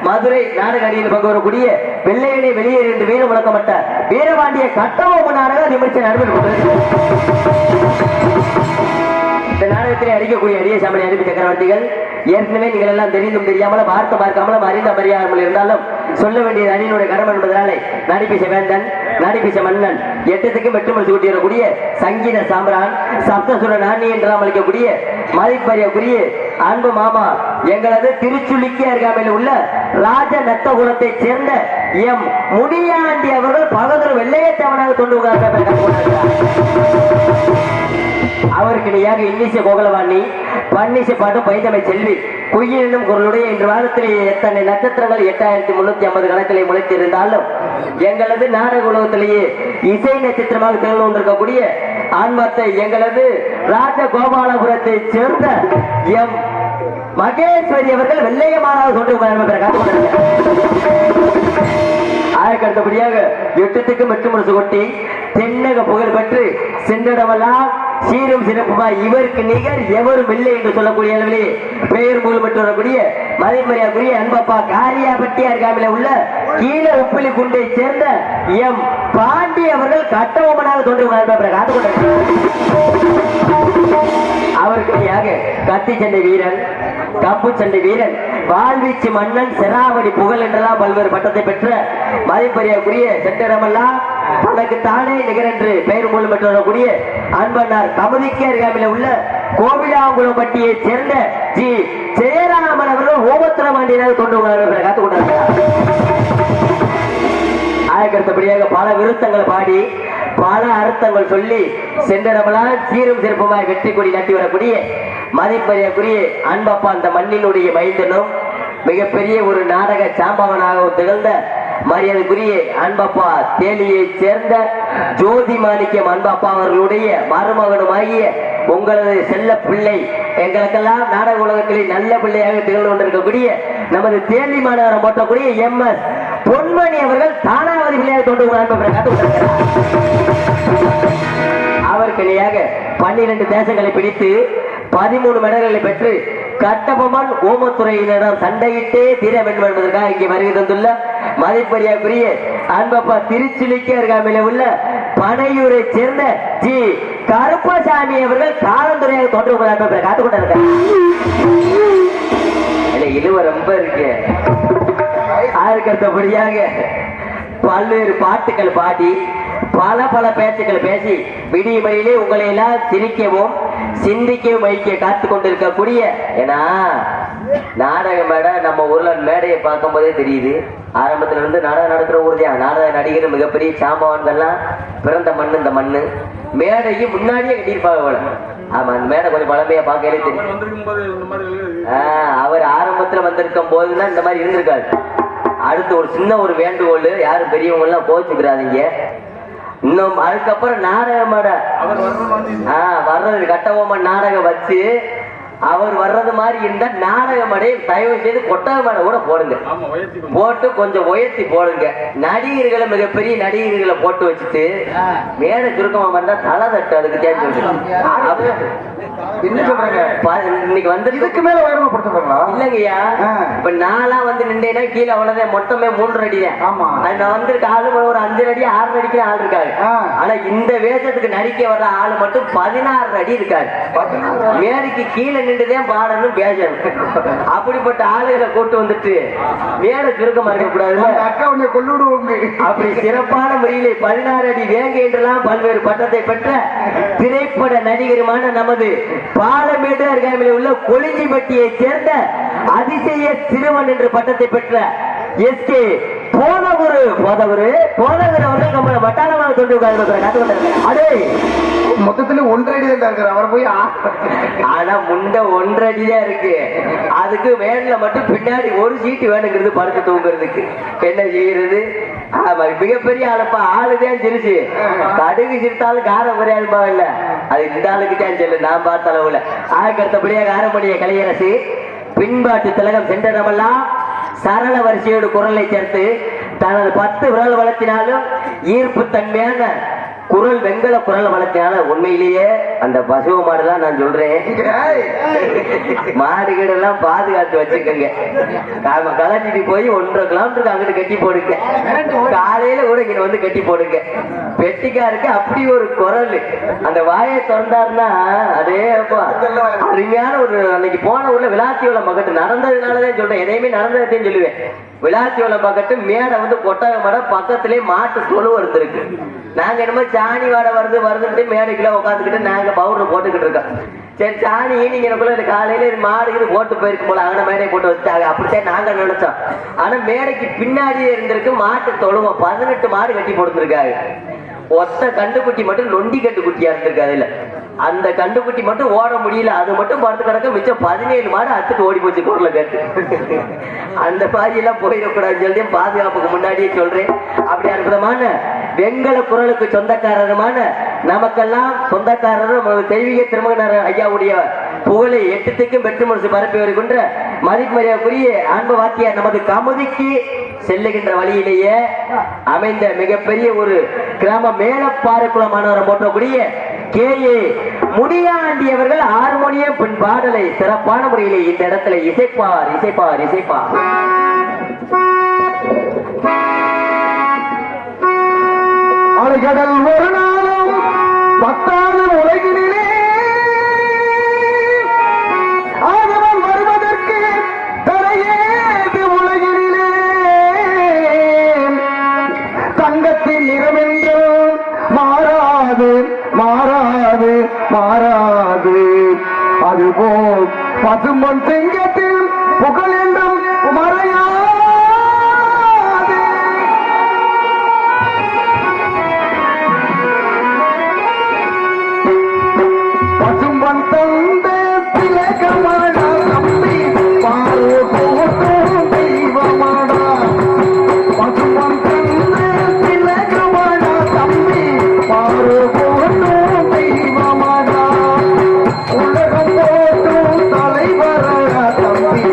மதுரை நாடக அணியில் பங்கு வரக்கூடிய வெள்ளையணி வெளியேறு என்று வீர முழக்கமட்ட வீரபாண்டிய கட்டபொம்ம நாடக நிமிர்ச்சி நடைபெற்றது. இந்த நாடகத்திலே அடிக்கக்கூடிய அரிய சாமணி அறிவு சக்கரவர்த்திகள் ஏற்கனவே நீங்கள் எல்லாம் தெரிந்தும் தெரியாமலும் பார்க்காமலும் அறிந்த அறியாமல் இருந்தாலும் சொல்ல வேண்டியது அணியினுடைய கடமை என்பதனாலே நடிப்பிச வேந்தன் நடிப்பிச மன்னன் எட்டத்துக்கும் வெட்டுமல் சூட்டிடக்கூடிய சங்கீத சாம்பிரான் சப்தசுர நாணி என்றெல்லாம் அளிக்கக்கூடிய மதிப்பறியக்கூடிய அன்பு மாமா எங்களது திருச்சுளிக்கு அருகாமையில் உள்ள ராஜ நத்தகுலத்தை சேர்ந்த எம் முனியாண்டி அவர்கள் பகதூர் வெள்ளையத்தவனாக தொண்டு அவருக்கு நீயாக இன்னிசை கோகலவாணி பன்னிசை பாட்டும் பைந்தமை செல்வி குயிலும் குரலுடைய இன்று வாரத்திலே எத்தனை நட்சத்திரங்கள் 8350 கணக்கிலே முளைத்திருந்தாலும் எங்களது நாடக உலகத்திலேயே இசை நட்சத்திரமாக திகழ்ந்து கொண்டிருக்கக்கூடிய ஆன்மத்தை எங்களது ராஜகோபாலபுரத்தை சேர்ந்த எம் மகேஸ்வரி அவர்கள் வெள்ளையமானாக சொல்லிட்டு அதற்கு அடுத்தபடியாக எட்டத்துக்கும் எட்டு முரசு கொட்டி தென்னக புகழ் பெற்று சென்றடமெல்லாம் சீரும் சிறப்புமாய் இவருக்கு நிகர் எவரும் இல்லை என்று சொல்லக்கூடிய அளவிலே பெயர் மூலம் பெற்று வரக்கூடிய மதிமரியாக்குரிய அன்பப்பா காரியாபட்டியார் காமில உள்ள கீழ உப்பிலி குண்டை சேர்ந்த எம் பாண்டி அவர்கள் கட்டபொம்மனாக தோன்றும் அவருக்கு நீயாக கத்தி சண்டை வீரன் கப்பு சண்டை வீரன் வாழ்வீச்சு மன்னன் செராவடி புகழ் என்றெல்லாம் பல்வேறு பட்டத்தை பெற்ற மதிப்பறியக்கூடிய சென்றடமெல்லாம் தனக்கு தானே நிகரென்று பெயர் மூலம் பெற்று வரக்கூடிய அன்பனார் கமுதிக்கு அருகாமையில் உள்ள கோவிலாங்குளம் பட்டியை சேர்ந்த ஜி ஜெயராமன் அவர்கள் ஓமத்திரமாண்டியனாக தோன்றும் காத்துக் கொண்டார்கள். அதற்கடுத்தபடியாக பல விருத்தங்கள் பாடி பல அர்த்தங்கள் சொல்லி சென்றடமெல்லாம் சீரும் சிறப்புமாய் வெற்றி கொடி நாட்டி வரக்கூடிய மதிப்பறியக்குரிய அன்பப்பா அந்த மண்ணினுடைய மைந்தனும் மிகப்பெரிய ஒரு நாடக சாம்பவனாக திகழ்ந்த மரியாதைக்குரிய அன்பப்பா தேனியை சேர்ந்த ஜோதி மாணிக்கம் அன்பப்பா அவர்களுடைய மருமகனுமாகிய உங்களது செல்ல பிள்ளை எங்களுக்கெல்லாம் நாடக உலகத்திலே நல்ல பிள்ளையாக திகழ்ந்து கொண்டிருக்கக்கூடிய நமது தேனி மாநகரம் போட்டக்கூடிய MS பொன்மணி அவர்கள் தானாவதி பிள்ளையாக தோன்றுகிறார். அவருக்கு இணையாக 12 தேசங்களை பிடித்து 13 மெடல்களை பெற்று கட்டபொம்மன் ஓமத்துறையினரிடம் சண்டையிட்டே தீர வேண்டும் என்பதற்காக இங்கே வருகை தந்துள்ள மதிப்பறியாக்குரிய அன்பப்பா திருச்சுளிக்கு அருகாமையில உள்ள பனையூரை சேர்ந்த ஜி கருப்பசாமி அவர்கள் காலந்துறையாக தோன்றுகிறார். காத்துக்கொண்டிருக்க இழுவ ரொம்ப இருக்கு. அதற்கடுத்தபடியாக பல்வேறு பாட்டுகள் பாடி பல பேச்சுக்கள் பேசி விடியமணியிலே உங்களை எல்லாம் சிரிக்கவும் சிந்திக்கவும் வைக்க காத்து கொண்டிருக்கக்கூடிய ஏன்னா நாடக மேடை நம்ம ஊர்ல மேடையை பார்க்கும் போதே தெரியுது. ஆரம்பத்துல இருந்து நாடகம் நடத்துற ஊர்தியா நாடக நடிகர் மிகப்பெரிய சாம்பவான்கள்லாம் பிறந்த மண்ணு இந்த மண்ணு மேடைக்கு முன்னாடியே கட்டியிருப்பாங்க. ஆமா அந்த மேடை கொஞ்சம் பழமையா பார்க்கலே தெரியும். அவர் ஆரம்பத்துல வந்திருக்கும் போதுதான் இந்த மாதிரி இருந்திருக்காரு. அடுத்து ஒரு சின்ன ஒரு வேண்டுகோள், யாரும் பெரியவங்க எல்லாம் கோச்சுக்கிறாதீங்க. இன்னும் அதுக்கப்புறம் நாடகமாட வர்றது கட்டபொம்மன் நாடகம் வச்சு அவர் வர்றது மாதிரி இருந்தா நாடக மடை தயவு செய்து கொட்டக மடை கூட போடுங்க, போட்டு கொஞ்சம் உயர்த்தி போடுங்க. நடிகர்களை மிகப்பெரிய நடிகர்களை போட்டு வச்சுட்டு மேடை சுருக்கமா இருந்தா தலை தட்டு அதுக்கு தேவை. என்ன சொல்றாங்க இன்னைக்கு வந்து இதுக்கு மேல உயரமா படுத்துறாங்களா? இல்லங்கய்யா, இப்ப நாளா வந்து நின்றேன்னா கீழே அவ்வளவுதான், மொத்தமே 3 அடி தான். ஆமா, நான் வந்திருக்க ஆளு ஒரு 5 அடி 6 அடிக்கு ஆள் இருக்காரு. ஆனா இந்த வேஷத்துக்கு நடிக்க வர்ற ஆளு மட்டும் 16 அடி இருக்காரு. மேடைக்கு கீழே நின்றுதான் பாடணும் பேசணும். அப்படிப்பட்ட ஆளுகளை கூட்டு வந்துட்டு மேடை சுருக்கமா இருக்க கூடாது. அக்கா உன்னை கொள்ளுடுவோங்க. அப்படி சிறப்பான முறையிலே 16 அடி வேங்க என்றெல்லாம் பல்வேறு பட்டத்தை பெற்ற திரைப்பட நடிகருமான நமது பாலமேடு அருகாமையில் உள்ள கொளிஞ்சிப்பட்டியை சேர்ந்த அதிசய சிறுவன் என்ற பட்டத்தை பெற்ற எஸ்கே போதகுரு அவர்கள் நம்மள வட்டாரமாக தொண்டு அடே மொத்தத்துல 1 அடி தான் இருக்கிற அவரை போய் ஆனா முண்ட 1 அடி தான் இருக்கு. அதுக்கு வேன்ல மட்டும் பின்னாடி ஒரு சீட்டு வேணுங்கிறது படுத்து தூங்குறதுக்கு. என்ன செய்யறது? மிகப்பெரிய ஆளுப்பா, ஆளுதான் சிரிச்சு கடுகு சிரித்தாலும் காரம் குறையாதுப்பா. இல்ல அது இந்த ஆளுக்கு தான் சொல்லு. நான் பார்த்த அளவுல ஆக்கடுத்தபடியாக ஆரம்பணிய கலையரசு பின்பாட்டு திலகம் சென்றடமெல்லாம் சரள வரிசையோடு குரலை சேர்த்து தனது 10 விரல் வளர்த்தினாலும் ஈர்ப்பு தன்மையான குரல் வெங்கல குரல் வளர்த்தினால உண்மையிலேயே அந்த பசுவ மாடுதான் நான் சொல்றேன். மாடுகளெல்லாம் பாதுகாத்து வச்சுக்கோங்க. கலட்டிட்டு போய் 1.5 கிலோமீட்டருக்கு அங்கிட்டு கட்டி போடுங்க. காலையில கூட இங்க வந்து கட்டி போடுங்க. பெட்டிக்காருக்கு அப்படி ஒரு குரல், அந்த வாயை திறந்தாருன்னா அதே அருமையான ஒரு. அன்னைக்கு போன உள்ள விளாத்தியோல மகட்டு நடந்ததுனாலதான் சொல்றேன், எதையுமே நடந்ததையும் சொல்லுவேன். விளாத்தியோல மகட்டு மேடை வந்து கொட்டக மடை பக்கத்திலே மாட்டு தொழு இருக்கு. நாங்க என்னமோ சாணி வாடை வருதுன்ட்டு மேடைக்குள்ள உட்காந்துக்கிட்டு நாங்க பவுடர் போட்டுக்கிட்டு இருக்கோம். சரி சாணி நீங்க காலையில மாடுக்கு போட்டு போயிருக்கு போல, அங்கே மேடையை போட்டு வச்சாங்க. அப்படித்தான் நாங்க நினைச்சோம். ஆனா மேடைக்கு பின்னாடியே இருந்திருக்கு மாட்டு தொழுவம். 18 மாடு கட்டி போட்டுருக்காங்க. ஒத்த கண்டுக்குட்டி மட்டும் நொண்டி கட்டுக்குட்டியா இருந்திருக்கு. அதுல அந்த கண்டுக்குட்டி மட்டும் ஓட முடியல, அது மட்டும் படுத்து கிடக்க. மிச்சம் 17 மாடு அத்துட்டு ஓடி போச்சு குரல கேட்டு. அந்த மாதிரி எல்லாம் போயிடக்கூடாதுன்னு சொல்லி பாதுகாப்புக்கு முன்னாடியே சொல்றேன். அப்படி அற்புதமான வெங்கல குரலுக்கு சொந்தக்காரருமான நமக்கெல்லாம் சொந்தக்காரரும் தெய்வீக திருமகனார் ஐயாவுடைய புகழை 8 திக்கும் பெற்று முடிச்சு பரப்பி வருகின்ற மதிப்புமரியாதைக்குரிய அன்பு வாத்தியார் நமது கமுதிக்கு செல்லுகின்ற வழியிலேயே அமைந்த மிகப்பெரிய ஒரு கிராம மேலப்பாறைக்குள மாணவரம் போற்றக்கூடிய KA முடியாண்டி அவர்கள் ஹார்மோனியம் பின் பாடலை சிறப்பான முறையிலே இந்த இடத்துல இசைப்பார். அலைகடல் ஒரு நாளும் 10 உலகினிலே ஆதவன் வருவதற்கு தரையேது உலகினிலே தங்கத்தின் நிறமென்றும் மாறாது அதுபோல் பசும்பொன் செங்கத்தில் புகழ் என்றும் மறையாது. பசும்பொன் தந்த திலகமாடா தம்பி பாரோ போட்டும் தெய்வமாடா. பசும்பொன் தந்த திலகமாடா தம்பி பாரோ போட்டும் தெய்வமாடா. உலகம் போட்டும் தலைவரா தம்பி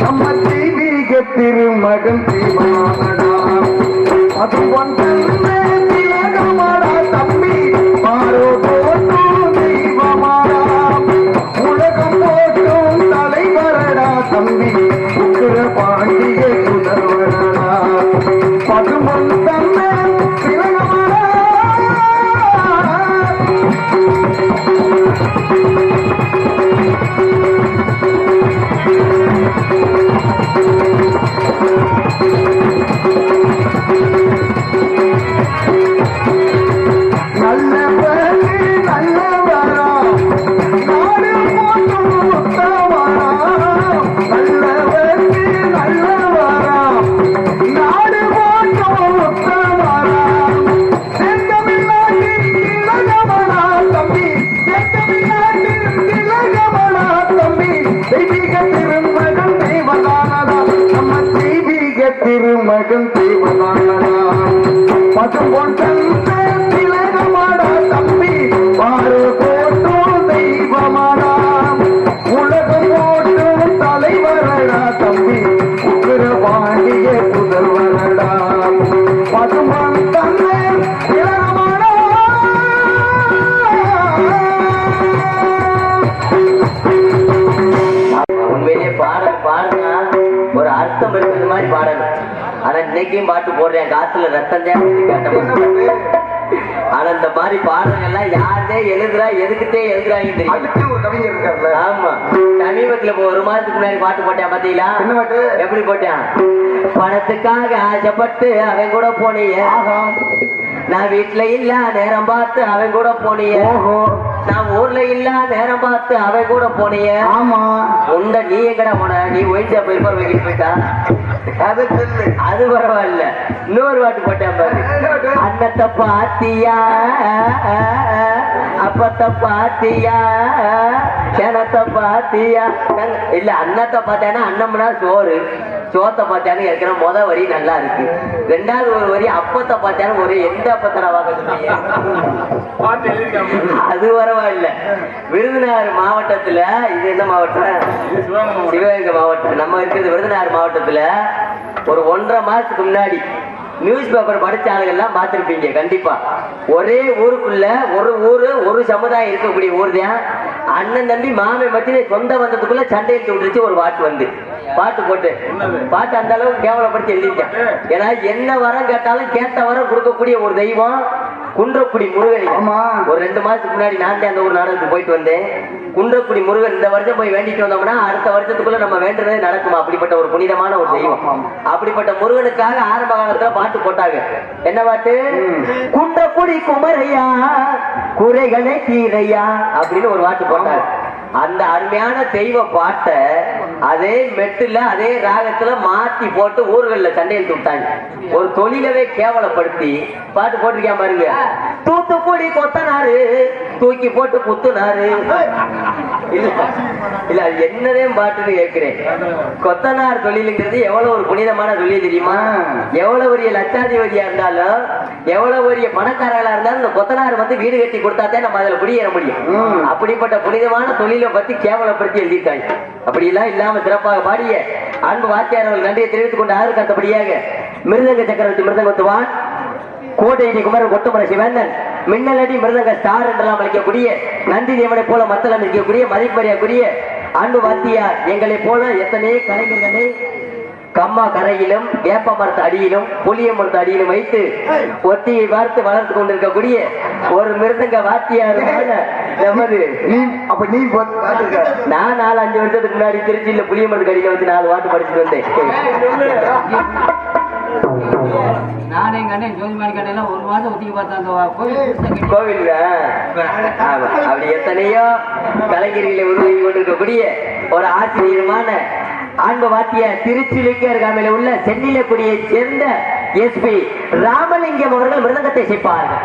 நம்ம தெய்வீக திருமகன் தீபமானடா அது ஒன்றே திலகமாடா தம்பி மாறோ போட்டும் தெய்வமாடா உலகம் போட்டும் தலைவரடா தம்பி உக்கிர பாண்டிய புதல்வரடா பதுமன் தன்னை திலகமாடா திருமகன் தேவதானடா பசும்பொன் தந்தை திலகமாடா தம்பி பாரு போட்டும் தெய்வமாடா உலகம் போட்டும் தலைவரடா தம்பி உக்கிரவாணிய புதல்வரடா பசும்பொன் தந்தை திலகமாடா உண்மையிலேயே பாடல் பாடுனா ஒரு அர்த்தம் இருக்கிறது மாதிரி பாடணும். ஆனா இன்னைக்கும் பாட்டு போடுறேன் காத்துல ரத்தம் தான். ஆனா இந்த மாதிரி பாடல்கள் எல்லாம் யாருதே எழுதுறா எதுக்குத்தே எழுதுறாங்க தெரியும். ஒரு கவிஞர் இருக்காருல்ல, ஆமா சமீபத்துல இப்போ ஒரு மாதத்துக்கு முன்னாடி பாட்டு போட்டேன் பாத்தீங்களா? என்ன பாட்டு? எப்படி போட்டேன்? பணத்துக்காக ஆசைப்பட்டு அவன் கூட போனீங்க, நான் வீட்டுல இல்ல நேரம் பார்த்து அவன் கூட போனீங்க, நான் ஊர்ல இல்ல நேரம் பார்த்து அவன் கூட போனீங்க. ஆமா உண்ட நீ எங்கடா போன? நீ ஒயிட் பேப்பர் வைக்கிட்டு போயிட்டா? அது பரவாயில்ல. இன்னொரு பாட்டு போட்டேன் பாரு. அன்னத்தை பாத்தியா அப்பத்தை பாத்தியா கிணத்தை பாத்தியா? இல்ல அன்னத்தை பார்த்தேன்னா அன்னம்னா சோறு, சோத்தை பார்த்தானு இருக்கிற முத வரி நல்லா இருக்கு. ரெண்டாவது ஒரு வரி அப்பத்தை பார்த்தாலும் ஒரு எந்த அப்பத்தனை வாங்க அது பரவாயில்ல. விருதுநகர் மாவட்டத்துல, இது என்ன மாவட்டம்? சிவகங்கை மாவட்டம். நம்ம இருக்கிறது விருதுநகர் மாவட்டத்துல ஒரு 1.5 மாசத்துக்கு முன்னாடி நியூஸ் பேப்பர் படிச்ச ஆளுகள்லாம் பார்த்திருப்பீங்க கண்டிப்பா. ஒரே ஊருக்குள்ள ஒரு ஊரு ஒரு சமுதாயம் இருக்கக்கூடிய ஊர் தான். அண்ணன் தம்பி மாமை மத்தியில சொந்த பந்தத்துக்குள்ள சண்டை எடுத்து விட்டுருச்சு. ஒரு பாட்டு வந்து பாட்டு போட்டு பாட்டு அந்த அளவுக்கு கேவலப்படுத்தி எழுதிட்டேன். ஏன்னா என்ன வரம் கேட்டாலும் கேட்ட வரம் கொடுக்கக்கூடிய ஒரு தெய்வம் குன்றக்குடி முருகன். ஒரு 2 மாசத்துக்கு முன்னாடி நான் அந்த ஒரு நாடகத்துக்கு போயிட்டு வந்தேன். குன்றக்குடி முருகன் இந்த வருஷம் போய் வேண்டிட்டு வந்தோம்னா அடுத்த வருஷத்துக்குள்ள நம்ம வேண்டுறதே நடக்குமா? அப்படிப்பட்ட ஒரு புனிதமான ஒரு தெய்வம். அப்படிப்பட்ட முருகனுக்காக ஆரம்ப காலத்துல பாட்டு போட்டாங்க. என்ன பாட்டு? குன்றக்குடி குமரையா குறைகளை தீரையா அப்படின்னு ஒரு பாட்டு போட்டாங்க. அந்த அருமையான தெய்வ பாட்டை அதே மெட்டுல அதே ராகத்துல மாத்தி போட்டு ஊர்கள்ல சண்டை எடுத்து விட்டாங்க. ஒரு தொழிலவே கேவலப்படுத்தி பாட்டு போட்டிருக்கேன் பாருங்க. தூத்துக்குடி கொத்தனாரு தூக்கி போட்டு குத்துனாரு. இல்ல இல்ல அது என்னதே பாட்டுன்னு கேட்கிறேன். கொத்தனார் தொழிலுங்கிறது எவ்வளவு ஒரு புனிதமான தொழில் தெரியுமா? எவ்வளவு பெரிய லட்சாதிபதியா இருந்தாலும் எவ்வளவு பெரிய பணக்காரர்களா இருந்தாலும் இந்த கொத்தனார் வந்து வீடு கட்டி கொடுத்தாதான் நம்ம அதுல குடியேற முடியும். அப்படிப்பட்ட புனிதமான தொழிலை பத்தி கேவலப்படுத்தி எழுதிட்டாங்க. அப்படி எல்லாம் இல்லாம சிறப்பாக பாடிய அன்பு வாத்தியார் அவர்கள் நன்றியை தெரிவித்துக் கொண்டு அதற்கு அடுத்தபடியாக மிருதங்க சக்கரவர்த்தி மிருதங்கத்துவான் கோட்டையடி குமரன் கொட்டுமர சிவந்தன் மின்னலடி மிருதங்க ஸ்டார் என்றெல்லாம் அளிக்கக்கூடிய நந்தி தேவனை போல மத்தளம் இருக்கக்கூடிய மதிப்பறியக்கூடிய அன்பு வாத்தியார் எங்களை போல எத்தனையோ கலைஞர்களை கம்மா கரையிலும் வேப்ப மரத்து அடியிலும் புளிய மரத்து அடியிலும் வைத்து ஒத்தியை பார்த்து வளர்த்து கொண்டிருக்கக்கூடிய ஒரு மிருதங்க வாத்தியார் நமது. நான் 4-5 வருஷத்துக்கு முன்னாடி திருச்சியில புளிய மரத்து அடியில வச்சு 4 பாட்டு படிச்சுட்டு வந்தேன். நானே கண்டேன் ஜோதிமாரி கண்டையெல்லாம் 1 மாதம் ஒத்திக்கு பார்த்தேன் கோவில்ல. அப்படி எத்தனையோ கலைஞர்களை உருவாக்கி கொண்டிருக்கக்கூடிய ஒரு ஆசிரியமான அன்பு வாத்திய திருச்சிலுக்கு அருகாமையில் உள்ள சென்னிலக்குடியை சேர்ந்த எஸ்பி ராமலிங்கம் அவர்கள் மிருதங்கத்தை செய்ப்பார்கள்.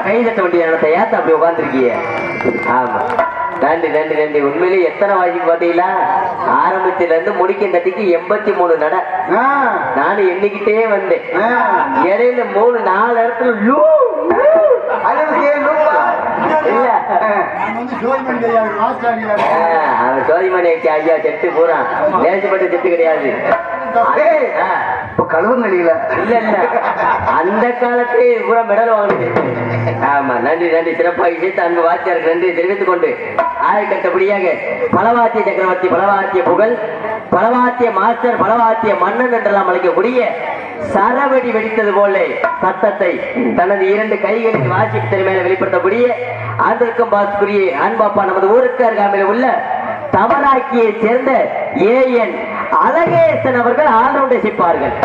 கை தட்ட வேண்டிய இடத்தை ஏத்த அப்படி உட்காந்துருக்கீங்க. ஆமா, நன்றி நன்றி நன்றி. உண்மையிலேயே எத்தனை வாய்க்கு பாத்தீங்களா? ஆரம்பத்துல இருந்து முடிக்க தட்டிக்கு 83 நட. நானும் எண்ணிக்கிட்டே வந்தேன். இடையில 3-4 இடத்துல இல்ல அவன் சோதிமணி ஐயா செட்டு பூரா லேசப்பட்ட செட்டு கிடையாது. கழுவுங்கடியில இல்ல இல்ல அந்த காலத்திலே பூரா மெடல் வாங்கினது. ஆமா, நன்றி நன்றி. சிறப்பாக இசைத்து அன்பு வாத்தியாருக்கு நன்றி தெரிவித்துக் கொண்டு ஆயக்கட்டபடியாக பலவாத்திய சக்கரவர்த்தி, பலவாத்திய புகழ், பலவாத்திய மாஸ்டர், பலவாத்திய மன்னன் என்றெல்லாம் அழைக்கக்கூடிய சரவெடி வெடித்தது போல சத்தத்தை தனது 2 கைகளின் வாசிப்பு திறமையில வெளிப்படுத்தக்கூடிய அதற்கும் பாஸ்குரிய அன்பாப்பா நமது ஊருக்கு அருகாமையில் உள்ள தவறாக்கியை சேர்ந்த ஏஎன் அழகேசன் அவர்கள் ஆல்ரவுண்டை சிப்பார்கள்.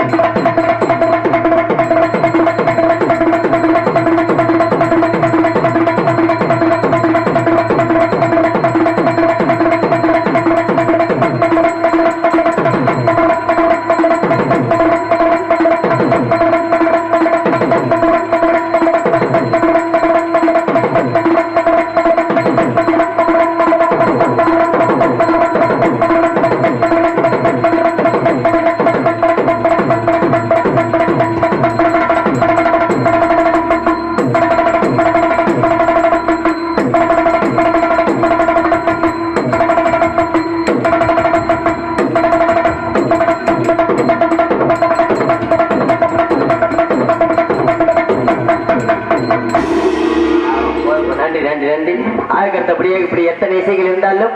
அதுக்கடுத்தபடியே இப்படி எத்தனை இசைகள் இருந்தாலும்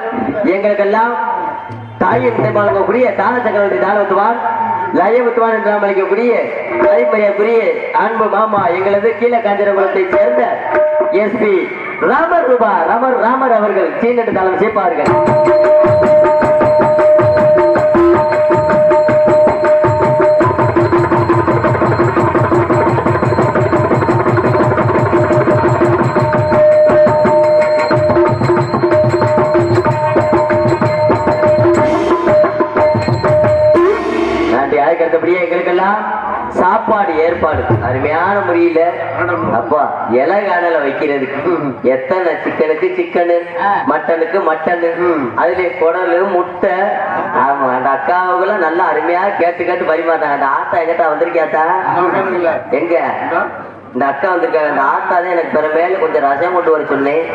எங்களுக்கெல்லாம் தாயின் வழங்கக்கூடிய தான சக்கரவர்த்தி தானத்துவான் லயமுத்துவான் என்று நாம் அளிக்கக்கூடிய தலைமையாக்குரிய அன்பு மாமா எங்களது கீழ காஞ்சிரகுலத்தை சேர்ந்த SP ராமர் அவர்கள் சீனட்டு தாளம் சேர்ப்பார்கள். அடுத்தபடியே எங்களுக்கெல்லாம் சாப்பாடு ஏற்பாடு அருமையான முறையில அப்பா இலை காணல வைக்கிறதுக்கு எத்தனை சிக்கனுக்கு சிக்கனு மட்டனுக்கு மட்டனு அதுல குடலு முட்டை. ஆமா அந்த அக்காவுக்குலாம் நல்லா அருமையா கேட்டு கேட்டு பரிமாறாங்க. அந்த ஆத்தா எங்கிட்ட வந்திருக்கியாத்தா? எங்க இந்த அக்கா வந்திருக்காங்க. அந்த ஆத்தா தான் எனக்கு பிற மேல கொஞ்சம் ரசம் கொண்டு வர சொன்னேன்.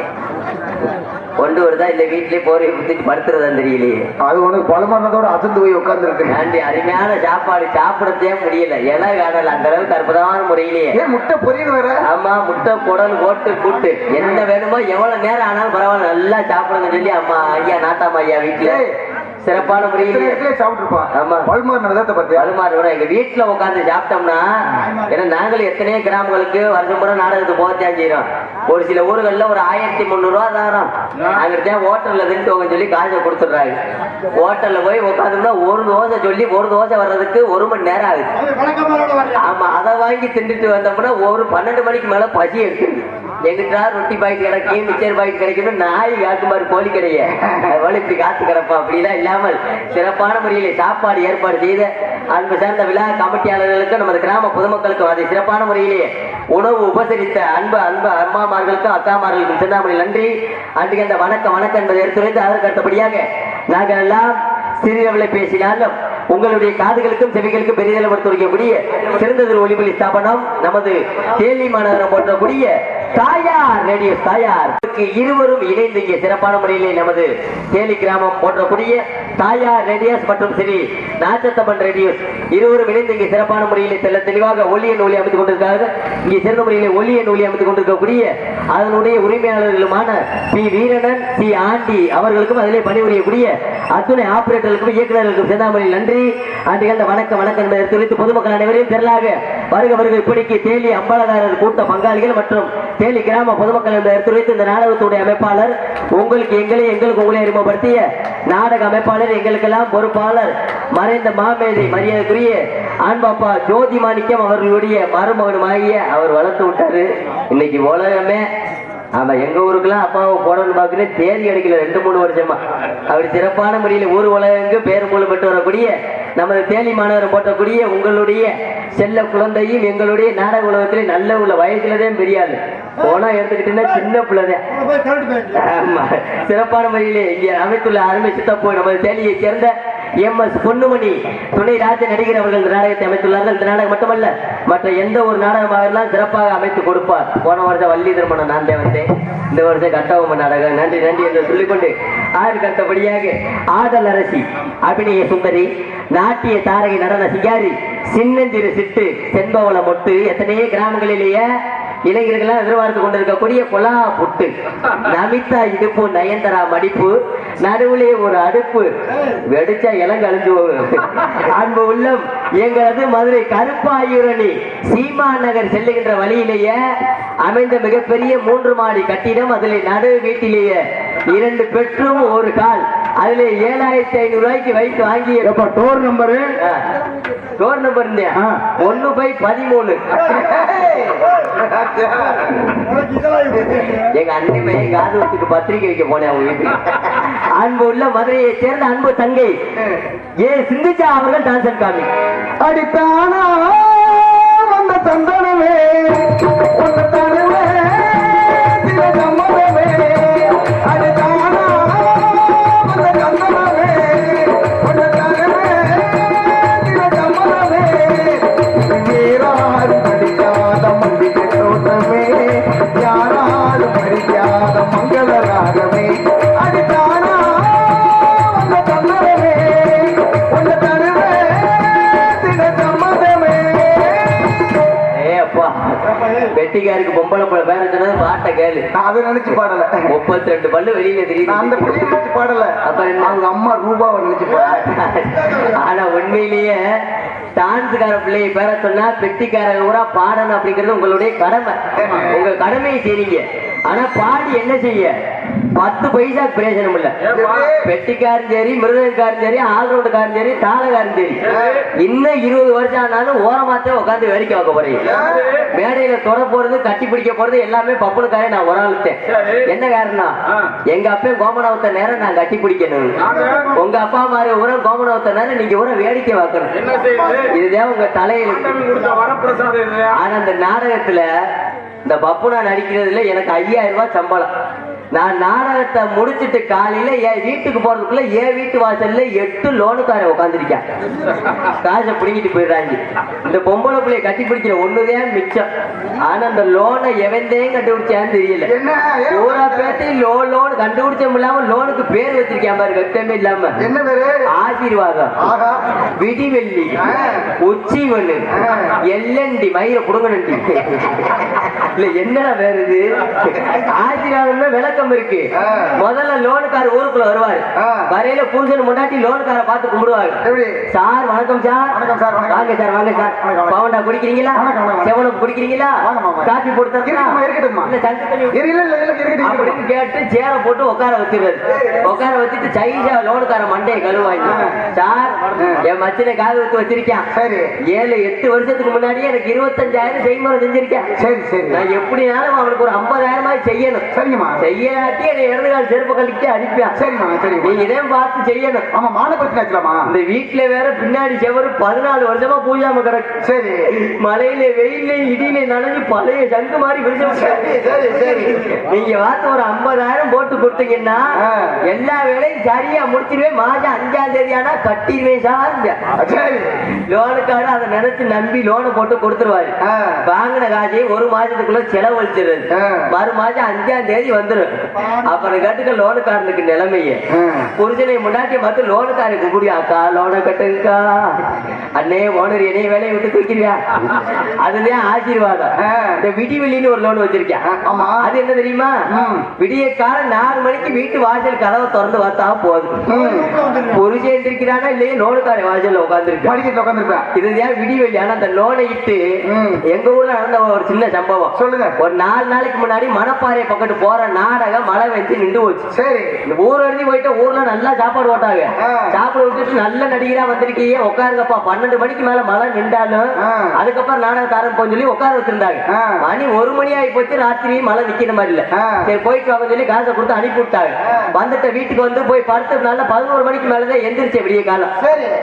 கொண்டு வருதா இல்ல வீட்லயே போரை குத்திட்டு படுத்துறதா தெரியலையே. அது உனக்கு பலமானதோட அசந்து போய் உட்கார்ந்து இருக்கு. அருமையான சாப்பாடு சாப்பிடத்தே முடியல. இலை காணல அந்த அளவுக்கு அற்புதமான முறையிலேயே முட்டை பொரியல் வேற. ஆமா முட்டை குடல் போட்டு கூட்டு என்ன வேணுமோ எவ்வளவு நேரம் ஆனாலும் பரவாயில்ல நல்லா சாப்பிடுங்க சொல்லி அம்மா ஐயா நாட்டாமா ஐயா வீட்டுல சிறப்பான முறையிலே சாப்பிட்டுருப்பான். ஆமா பல்மாறு எங்க வீட்டுல உட்காந்து சாப்பிட்டோம்னா ஏன்னா நாங்களும் எத்தனையோ கிராமங்களுக்கு வருஷம் முறை நாடகத்துக்கு போகத்தான் செய்யறோம். ஒரு சில ஊர்கள்ல ஒரு 1300 ரூபா தாரம் அங்கிட்ட ஹோட்டல்ல தின்ட்டு சொல்லி காசை கொடுத்துடுறாங்க. ஹோட்டல்ல போய் உட்காந்தோம்னா ஒரு தோசை சொல்லி ஒரு தோசை வர்றதுக்கு 1 மணி நேரம் ஆகுது. ஆமா அதை வாங்கி தின்னுட்டு வந்தோம்னா ஒரு 12 மணிக்கு மேல பசி எடுத்துருது. எங்கிட்டா ரொட்டி பாக்கெட் கிடைக்கும் மிச்சர் பாக்கெட் கிடைக்கும் நாய் காட்டு மாதிரி கோழி கிடையாது. அதுபோல இப்படி காத்து கிடப்பா அப்படிலாம் இல்லாமல் சிறப்பான முறையிலே சாப்பாடு ஏற்பாடு செய்த அன்பு சேர்ந்த விழா கமிட்டியாளர்களுக்கும் நமது கிராம பொதுமக்களுக்கும் அதை சிறப்பான முறையிலே உணவு உபசரித்த அன்பு அம்மாமார்களுக்கும் அக்காமார்களுக்கும் சிறந்த நன்றி அன்றைக்கு அந்த வணக்கம் என்பதை எடுத்துரைத்து அதற்கு அடுத்தபடியாக நாங்கள் எல்லாம் சிறியவளை பேசினாலும் உங்களுடைய காதுகளுக்கும் செவிகளுக்கும் பெரிதளப்படுத்தக்கூடிய சிறந்ததில் ஒளிபொலி ஸ்தாபனம் நமது தேனி மாநகரம் போற்றக்கூடிய தாயார் ரேடியோ தாயார் இருவரும் இணைந்து இங்கே சிறப்பான முறையிலே நமது தேனி கிராமம் போற்றக்கூடிய தாயார் ரேடியோஸ் மற்றும் ஸ்ரீ நாச்சத்தம்மன் ரேடியோஸ் இருவரும் இணைந்து இங்கே சிறப்பான முறையிலே செல்ல தெளிவாக ஒளியன் ஒளி அமைத்துக் கொண்டிருக்காங்க. இங்கே சிறந்த முறையிலே ஒளியன் ஒளி அமைத்துக் கொண்டிருக்கக்கூடிய அதனுடைய உரிமையாளர்களுமான பி வீரனன் சி ஆண்டி அவர்களுக்கும் அதிலே பணிபுரியக்கூடிய அத்துணை ஆபரேட்டர்களுக்கும் இயக்குநர்களுக்கும் சிறந்த நன்றி அன்றைக்கு வணக்கம் என்பதை எடுத்துரைத்து பொதுமக்கள் அனைவரையும் திரளாக வருக இப்படிக்கு தேனி அம்பாளதாரர் கூட்ட பங்காளிகள் மற்றும் தேனி கிராம பொதுமக்கள் என்பதை எடுத்துரைத்து இந்த நாடகத்துடைய அமைப்பாளர் எங்களுக்கு உங்களை அறிமுகப்படுத்திய நாடக அமைப்பாளர் எங்களுக்கெல்லாம் பொறுப்பாளர் மறைந்த மாமேதை மரியாதைக்குரிய ஆண்பாப்பா ஜோதி மாணிக்கம் அவர்களுடைய மருமகனுமாகிய அவர் வளர்த்து விட்டாரு. இன்னைக்கு உலகமே ஆமா எங்க ஊருக்குலாம் அப்பாவை போடணும்னு பாக்குறேன் தேதி கிடைக்கல 2-3 வருஷமா. அப்படி சிறப்பான முறையில ஊர் உலகங்கு பேர் மூலம் பெற்று வரக்கூடிய நமது தேனி மாநகரம் போட்டக்கூடிய உங்களுடைய செல்ல குழந்தையும் எங்களுடைய நாடக உலகத்திலே நல்ல உள்ள வயசுலதான் பெரியாது போனா எடுத்துக்கிட்டீங்கன்னா சின்ன பிள்ளைதான். ஆமா சிறப்பான முறையிலே இங்கே அமைத்துள்ள அருமை சித்தப்போ நமது தேனியை சேர்ந்த MS பொன்னுமணி துணை ராஜ நடிகர் அவர்கள் இந்த நாடகத்தை அமைத்துள்ளார்கள். இந்த நாடகம் மட்டுமல்ல மற்ற எந்த ஒரு நாடகமாக எல்லாம் சிறப்பாக அமைத்து கொடுப்பார். போன வருஷம் வள்ளி திருமணம் நான் வந்தேன், இந்த வருஷம் கட்டபொம்மன் நாடகம். நன்றி என்று சொல்லிக்கொண்டு ஆறுக்கு அடுத்தபடியாக ஆடல் அரசி அபிநய சுந்தரி நாட்டிய தாரகை நடன சிகாரி சின்னஞ்சிறு சிட்டு செண்பவள மொட்டு எத்தனையோ கிராமங்களிலேயே இளைஞர்கள் எதிர்பார்த்து கொண்டிருக்கக்கூடிய கொலா புட்டு நமிதா இடுப்பு நயன்தரா மடிப்பு நடுவுலே ஒரு அடுப்பு வெடிச்சா இலங்கு அழிஞ்சு போகும். அன்பு உள்ளம் எங்களது மதுரை கருப்பாயூரணி சீமா நகர் செல்லுகின்ற வழியிலேயே அமைந்த மிகப்பெரிய 3 மாடி கட்டிடம். அதில் நடு வீட்டிலேயே 2 பெட்ரூம் 1 கால் அதுல 7500 ரூபாய்க்கு வைத்து வாங்கி எப்ப டோர் நம்பரு டோர் நம்பர் 1/13. எங்க அண்ணன் காது வச்சுக்கு பத்திரிக்கை வைக்க போனேன் அவங்க வீட்டுக்கு. அன்பு உள்ள மதுரையை சேர்ந்த அன்பு தங்கை சிந்திச்சா அவர்கள் டான்சன் காமி அடித்தானா வந்த சந்தனமே உன்னை தருவே திரு சம்மதமே அடித்தானா வந்த சந்தனமே உன்னை தருவே திரு சம்மதமே யாராலும் படிக்காத மல்லிகை தோட்டமே யாராலும் படிக்காத மங்கள ராகமே அடித்தானா வந்த சந்தனமே உன்னை தருவே திரு சம்மதமே. வெட்டிக்காருக்கு பொம்பளை போல பேர சொன்னது பாட்டை கேளு. நான் அதை நினைச்சு பாடல. 32 பல்லு வெளியில தெரியுது. அந்த பிள்ளைய நினைச்சு பாடல. அப்புறம் என்ன? அவங்க அம்மா ரூபாவை நினைச்சு பாடல. ஆனா உண்மையிலேயே டான்ஸுக்கார பிள்ளைய பேர சொன்னா பெட்டிக்காரங்க கூட பாடணும் அப்படிங்கிறது உங்களுடைய கடமை. உங்க கடமையை செய்றீங்க. ஆனா பாடி என்ன செய்ய 10 பைசா பிரயோஜனம் இல்ல. பெட்டிக்காரன் சரி, மிருதக்காரன் சரி, ஆல்ரவுண்டுக்காரன் சரி, தாளக்காரன் சரி, இன்னும் 20 வருஷம் ஆனாலும் ஓரமாத்த உட்காந்து வேடிக்கை பார்க்க போறீங்க. மேடையில தொட போறது, கட்டி பிடிக்க போறது எல்லாமே பப்புனுக்காரே நான் ஒரு ஆளுத்தேன். என்ன காரணம்? எங்க அப்பா கோமனவத்த நேரம் நான் கட்டி பிடிக்கணும். உங்க அப்பா மாதிரி உரம் கோமனவத்த நேரம் நீங்க உரம் வேடிக்கை பார்க்கணும். இதுதான் உங்க தலையில. ஆனா அந்த நாடகத்துல இந்த பப்புனா நடிக்கிறதுல எனக்கு 5000 ரூபாய் சம்பளம். நான் நாடகத்தை முடிச்சிட்டு காலையில என் வீட்டுக்கு போறதுக்குள்ள என் வீட்டு வாசல்ல 8 லோனுக்காரன் உட்காந்துருக்கேன். காசை பிடிங்கிட்டு போயிடுறாங்க. இந்த பொம்பளை பிள்ளைய கட்டி பிடிக்கிற ஒண்ணுதான் மிச்சம். ஆனா அந்த லோனை எவன்தையும் கண்டுபிடிச்சான்னு தெரியல. பூரா பேர்த்தையும் லோன் கண்டுபிடிச்ச இல்லாம லோனுக்கு பேர் வச்சிருக்கேன் பாரு, வெத்தமே இல்லாம. என்ன பேரு? ஆசீர்வாதம், விடிவெள்ளி, உச்சிவனு, எல்லண்டி, மயிர புடுங்கண்டி. இல்ல என்னடா வேற இது? ஆசீர்வாதம்னா விளக்கம் இருக்கு. முதல்ல லோனுக்கார ஊருக்குள்ள வருவாரு. வரையில புருஷன் முன்னாடி லோனுக்கார பார்த்து கும்பிடுவாரு. சார் வணக்கம் சார். வாங்க சார், வாங்க சார். பவுண்டா குடிக்கிறீங்களா? செவனுக்கு குடிக்கிறீங்களா? காபி போட்டு தரீங்களா? இல்ல சங்கு தண்ணி அப்படின்னு கேட்டு சேர போட்டு உட்கார வச்சிருக்காரு. உட்கார வச்சுட்டு சைஸா லோனுக்கார மண்டையை கழுவாங்க. சார் என் மச்சனை காது ஊத்து வச்சிருக்கேன். 7-8 வருஷத்துக்கு முன்னாடியே எனக்கு 25,000 செய்முறை செஞ்சிருக்கேன். சரி சரி. நான் எப்படினாலும் அவனுக்கு ஒரு 50,000 செய்யணும். சரிங்கம்மா. செய்யாட்டி என்னை இடதுகால் செருப்பு கழிச்சு அடிப்பேன். சரிம்மா சரி. நீங்க இதே பார்த்து செய்யணும். ஆமா மானப்பத்தினாச்சலாமா? இந்த வீட்டுல வேற பின்னாடி செவரு 14 வருஷமா பூஜாம கிடக்கு. சரி. மழையில வெயில இடியில நனைஞ்சு பழைய சங்கு மாதிரி விரிச்சோம். சரி சரி. நீங்க பார்த்து ஒரு 50,000 போட்டு கொடுத்தீங்கன்னா எல்லா வேலையும் சரியா முடிச்சிருவேன். மாசம் 5ஆம் தேதி ஆனா கட்டிடுவேன் சார். லோனுக்கார அதை நினைச்சு நம்பி லோனை போட்டு கொடுத்துருவாரு. வாங்கின காசையை ஒரு மாசத்துக்குள்ள செலவழிச்சிருது. மறு மாசம் 5ஆம் தேதி வந்துடும். அப்புறம் கேட்டுக்க லோனுக்காரனுக்கு நிலைமைய புரிஞ்சனை முன்னாடி பார்த்து லோனுக்காரன் கூப்பிடியா, அக்கா லோனை கட்டுங்கக்கா, அண்ணே ஓனர் என்னைய வேலையை விட்டு தூக்கிடுவியா. அதுதான் ஆசீர்வாதம். இந்த விடிவெளின்னு ஒரு லோன் வச்சிருக்கேன். ஆமா. அது என்ன தெரியுமா? விடிய காலம் 4 மணிக்கு வீட்டு வாசல் கதவை திறந்து பார்த்தா போதும். புரிஞ்சு எந்திரிக்கிறானா இல்லையே லோனுக்காரன் வாசல்ல உட்காந்துருப்பேன். இதுதான் விடிவெளி. ஆனா அந்த லோனை இட்டு எங்க ஊர்ல நடந்த ஒரு சின்ன சம்பவம் சொல்லுங்க. ஒரு 4 நாளைக்கு முன்னாடி மணப்பாறை பக்கத்து போற நாடகம் மழை வச்சு நின்று போச்சு. சரி. இந்த ஊர் எழுதி போயிட்டு ஊர்ல நல்லா சாப்பாடு போட்டாங்க. சாப்பாடு விட்டுட்டு நல்ல நடிகரா வந்திருக்கீங்க உட்காருங்கப்பா. 12 மணிக்கு மேல மழை நின்றாலும் அதுக்கப்புறம் நாடகத்தை ஆரம்பிப்போம் சொல்லி உட்கார வச்சிருந்தாங்க. மணி 1 மணி ஆகி போச்சு. ராத்திரி மழை நிக்கிற மாதிரி இல்ல. சரி போயிட்டு வாங்க சொல்லி காசை கொடுத்து அனுப்பி விட்டாங்க. வந்துட்ட வீட்டுக்கு வந்து போய் படுத்து நல்ல 11 மணிக்கு மேலதான் எந்திரிச்சேன். விடிய காலம்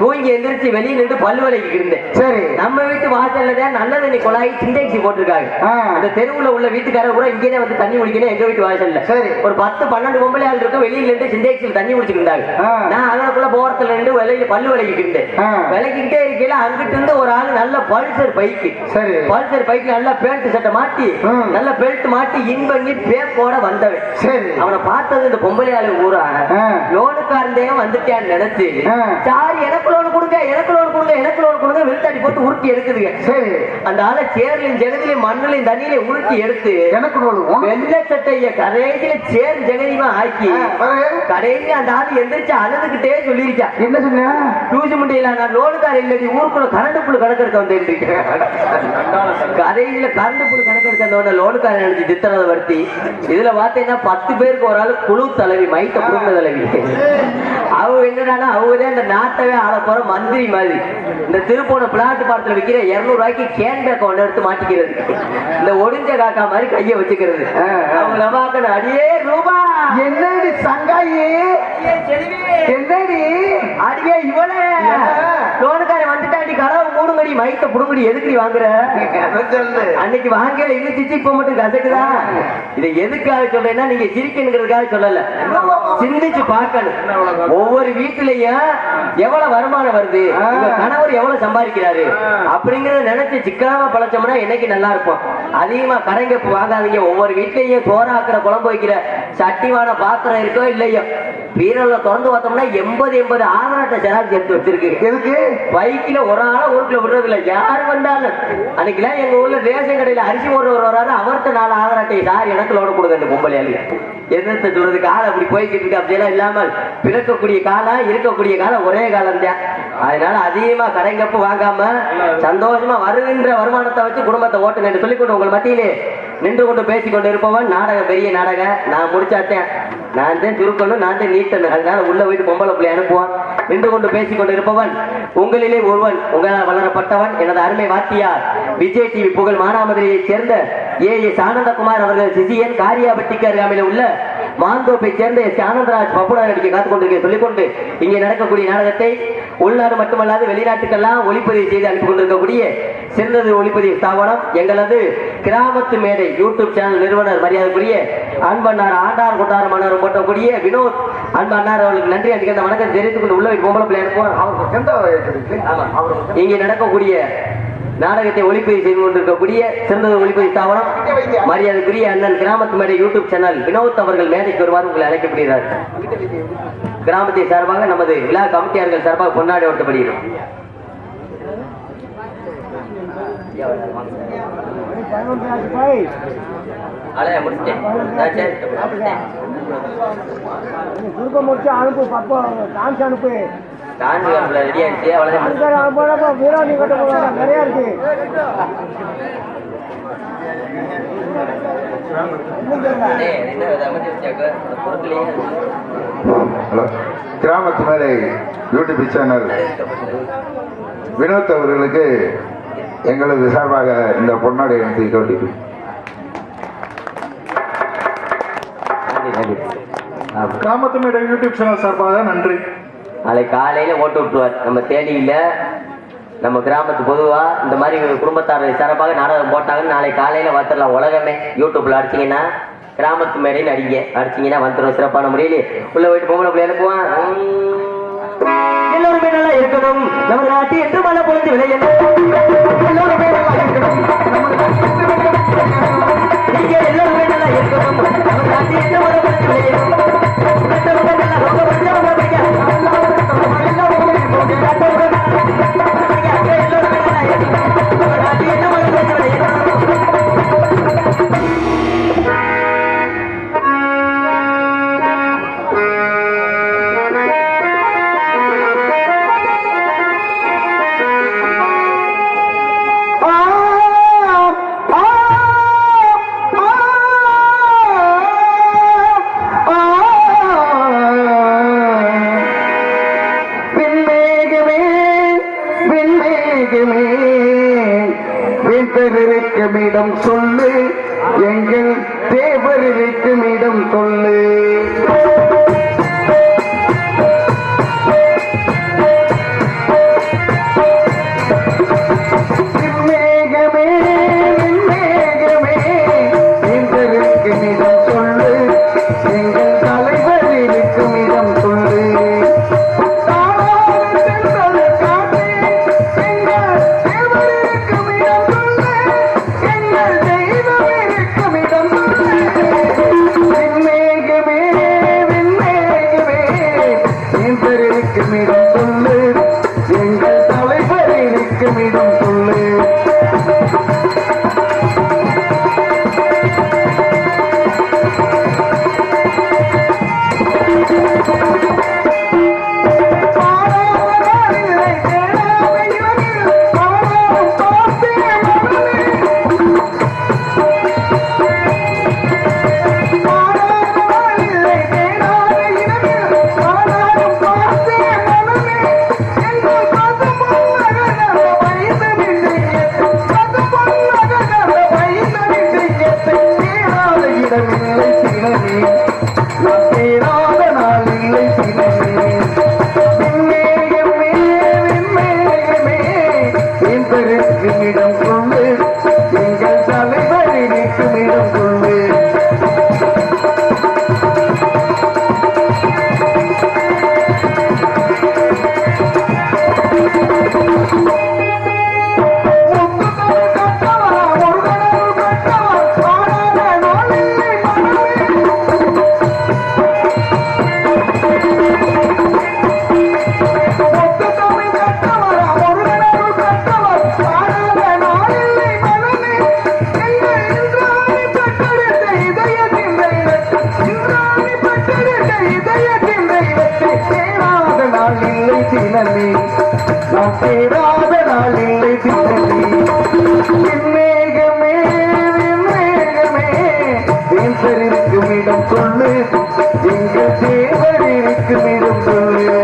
தூங்கி எந்திரிச்சு வெளியே நின்று பல்லு வலிக்கு இருந்தேன். சரி. நம்ம வீட்டு வாசல்ல தான் நல்ல தண்ணி குழாய் சிண்டெக்ஸ் போட்டிருக்காங்க. அந்த தெருவுல உள்ள வீட்டுக்காரர் கூட இங்கே வந்து தண்ணி குடிக்கணும் எங்க வீட்டு வாசல்ல. சரி. ஒரு 10-12 பொம்பளை ஆள் இருக்கும். வெளியில இருந்து சிண்டெக்ஸ்ல தண்ணி குடிச்சிட்டு இருந்தாங்க. நான் அதற்குள்ள போறதுல இருந்து வெளியில பல்லு விளக்கிட்டு இருந்தேன். விளக்கிட்டே இருக்கையில அங்கிட்டு இருந்து ஒரு ஆள் நல்ல பல்சர் பைக்கு. சரி. பல்சர் பைக்ல நல்ல பேண்ட் சட்டை மாட்டி நல்ல பெல்ட் மாட்டி இன் பண்ணி பேப்போட வந்தவன். சரி. அவனை பார்த்தது இந்த பொம்பளை ஆளு ஊரா லோனுக்காரந்தே வந்துட்டேன்னு நினைச்சு சாரி எனக்கு லோன் கொடுங்க, எனக்கு லோன் கொடுங்க, எனக்கு லோன் கொடுங்க வெளுத்தாடி போட்டு உருட்டி எடுக்குதுங்க. சரி. அந்த ஆளை சேர்லையும் ஜெகதிலையும் மண்ணிலையும் தண்ணியிலையும் உருட்டி எடுத்து எனக்கு வெள்ளை சட்டைய கடைசியில சேர் ஜெகதிமா ஆக்கி கடைசியில அந்த ஆளு எந்திரிச்சு அழுதுகிட்டே சொல்லியிருக்கேன். என்ன சொன்ன? தூசி முண்டையில நான் லோனுக்கார இல்லடி ஊருக்குள்ள கரண்ட் புல் கணக்கெடுக்க வந்தேன். கடைசியில கரண்ட் புல் கணக்கெடுக்க வந்தவன லோனுக்காரன் நினைச்சு திட்டத்தை வருத்தி இதுல பார்த்தீங்கன்னா 10 பேருக்கு ஒரு ஆளு குழு தலைவி மைத்த குடும்ப தலைவி. அவங்க என்னடானா அவங்கதான் இந்த நாட்டவே ஆள போற மந்திரி மாதிரி. இந்த திருப்போண பிளாட் பாடத்துல விற்கிற 200 ரூபாய்க்கு கேன் பேக் ஒன்று எடுத்து மாட்டிக்கிறது, இந்த ஒடிஞ்ச காக்கா மாதிரி கையை வச்சுக்கிறது. அவங்கள பார்க்கணும். அடியே ரூபா என்னடி சங்காயி, என்னடி அடியே இவளே லோனுக்கார வந்துட்டாண்டி, கலவு மூடுங்கடி, மைத்த புடுங்கடி, எதுக்குடி வாங்குற? சொல்லு. அன்னைக்கு வாங்க இழுச்சிச்சு, இப்ப மட்டும் கசக்குதா? இதை எதுக்காக சொல்றேன்னா நீங்க சிரிக்கணுங்கிறதுக்காக சொல்லல, சிந்திச்சு பார்க்கணும். ஒவ்வொரு வீட்டுலயும் எவ்வளவு வருமானம் வருது, உங்க கணவர் எவ்வளவு சம்பாதிக்கிறாரு அப்படிங்கறத நினைச்சு சிக்கலாம பழச்சோம்னா என்னைக்கு நல்லா இருப்போம். அதிகமா கடைங்கப்பு வாங்காதீங்க. ஒவ்வொரு வீட்லயும் சோறாக்குற குழம்பு வைக்கிற சட்டிவான பாத்திரம் இருக்கோ இல்லையோ, வீரர்ல திறந்து பார்த்தோம்னா 80 ஆதராட்ட ஜெராக்ஸ் எடுத்து வச்சிருக்கு. எதுக்கு? பைக்கில ஒரு ஆளா ஊருக்குள்ள விடுறது இல்ல, யாரு வந்தாலும். அன்னைக்குலாம் எங்க ஊர்ல ரேஷன் கடையில அரிசி போடுறவர் வராரு, அவர்கிட்ட 4 ஆதார் அட்டை சார் எனக்கு லோடு கொடுங்க இந்த பொம்பளையாளி. என்னத்தை சொல்றது, காலம் அப்படி போய்கிட்டு இருக்கு. அப்படியெல்லாம் இல்லாமல் பிறக்கக்கூடிய காலம் இருக்கக்கூடிய காலம் ஒரே காலம் தான். அதனால அதிகமா கடைங்கப்பு வாங்காம சந்தோஷமா வருகின்ற வருமானத்தை வச்சு குடும்பத்தை ஓட்டுங்க என்று சொல்லிக்கொண்டு உங்கள் மத்தியிலே நின்று கொண்டு பேசிக்கொண்டு இருப்பவன், நாடகம் பெரிய நாடகம் நான் முடிச்சாத்தேன், நான் தான் சுருக்கணும், நான் தான் நீட்டணும். அதனால உள்ள போயிட்டு பொம்பளை பிள்ளை அனுப்புவான். நின்று கொண்டு பேசிக் கொண்டு இருப்பவன் உங்களிலே ஒருவன், உங்களால் வளரப்பட்டவன், எனது அருமை வாத்தியார் விஜய் டிவி புகழ் மானாமதுரையைச் சேர்ந்த ஏஎஸ் ஆனந்தகுமார் அவர்கள் சிசியன் காரியாபட்டிக்கு அருகாமையில் உள்ள மாந்தோப்பை சேர்ந்த எஸ் ஆனந்தராஜ் பப்புடா நடிக்க காத்துக் கொண்டிருக்க சொல்லிக்கொண்டு இங்கே நடக்கக்கூடிய நாடகத்தை உள்நாடு மட்டுமல்லாது வெளிநாட்டுக்கெல்லாம் ஒளிப்பதிவு செய்து அனுப்பி கொண்டிருக்கக்கூடிய சிறந்தது ஒளிப்பதிவு ஸ்தாபனம் எங்களது கிராமத்து மேடை யூடியூப் சேனல் நிறுவனர் மரியாதைக்குரிய அன்பண்ணார் ஆண்டார் கொண்டார் மன்னர் போட்டக்கூடிய வினோத் அன்பண்ணார் அவர்களுக்கு நன்றி அதிகம் வணக்கம் தெரிவித்துக் கொண்டு உள்ள பொம்பளை பிள்ளை அனுப்புவோம். எந்த இங்கே நடக்கக்கூடிய நாடகத்தை ஒளிப்பதிவு செய்து கொண்டிருக்கக்கூடிய சிறந்தது ஒளிப்பதிவு ஸ்தாபனம் மரியாதைக்குரிய அண்ணன் கிராமத்து மேடை யூடியூப் சேனல் வினோத் அவர்கள் மேடைக்கு வருவார் உங்களை அழைக்கப்படுகிறார். கிராமத்தை சார்பாக நமது விழா கமிட்டியாளர்கள் சார்பாக கொண்டாடி ஓட்டப்படுகிறோம். முடிச்சு அனுப்பு, பப்போ டான்ஸ் அனுப்பு. ரெடி ஆயிடுச்சு, அவ்வளவுதான். வீராணி கட்ட போறாங்க, நிறைய இருக்கு. ஹலோ, கிராமத்து மேலே யூடியூப் சேனல் வினோத் அவர்களுக்கு எங்களது சார்பாக இந்த பொன்னாடை எனக்கு கோட்டிட்டு கிராமத்து மேடை யூடியூப் சேனல் சார்பாக நன்றி. நாளை காலையில ஓட்டு விட்டுருவார். நம்ம தேனியில நம்ம கிராமத்து பொதுவா இந்த மாதிரி குடும்பத்தார் சிறப்பாக நாடகம் போட்டாங்கன்னு நாளை காலையில வந்துடலாம். உலகமே யூடியூப்ல அடிச்சீங்கன்னா கிராமத்து மேடைன்னு அடிச்சீங்கன்னா வந்துடும் சிறப்பான முறையில. உள்ள போயிட்டு பொம்பளை பிள்ளை அனுப்புவான். எல்லோருமே நல்லா இருக்கணும், நம்ம நாட்டு என்று மழை பொழுது விளையணும். எல்லோருமே நல்லா இருக்கணும், நீங்க எல்லோருமே நல்லா இருக்கணும், நம்ம நாட்டு என்று மழை பொழுது விளையணும். இடம் சொல்லு, எங்கள் தேவர் இருக்கும் இடம் சொல்லு. மேகமே மேகமே இருக்கும் இடம் சொல்லு, எங்கள் தலைவர் இருக்கும் இடம் சொல்லு. தேர்தலுக்கும் இடம் கொண்டு எங்கள் தலைவரிக்கும் இடம் கொண்டு நாம் சேராத நாள் இல்லை தினமே விண்மேகமே விண்மேகமே தேசர் இருக்கும் இடம் சொல்லு எங்கள் தேவர் இருக்கும் இடம் சொல்லு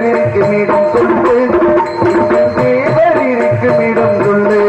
இருக்கும் இடம் கொண்டு எங்கள் தேவர் இருக்கும் இடம் கொண்டு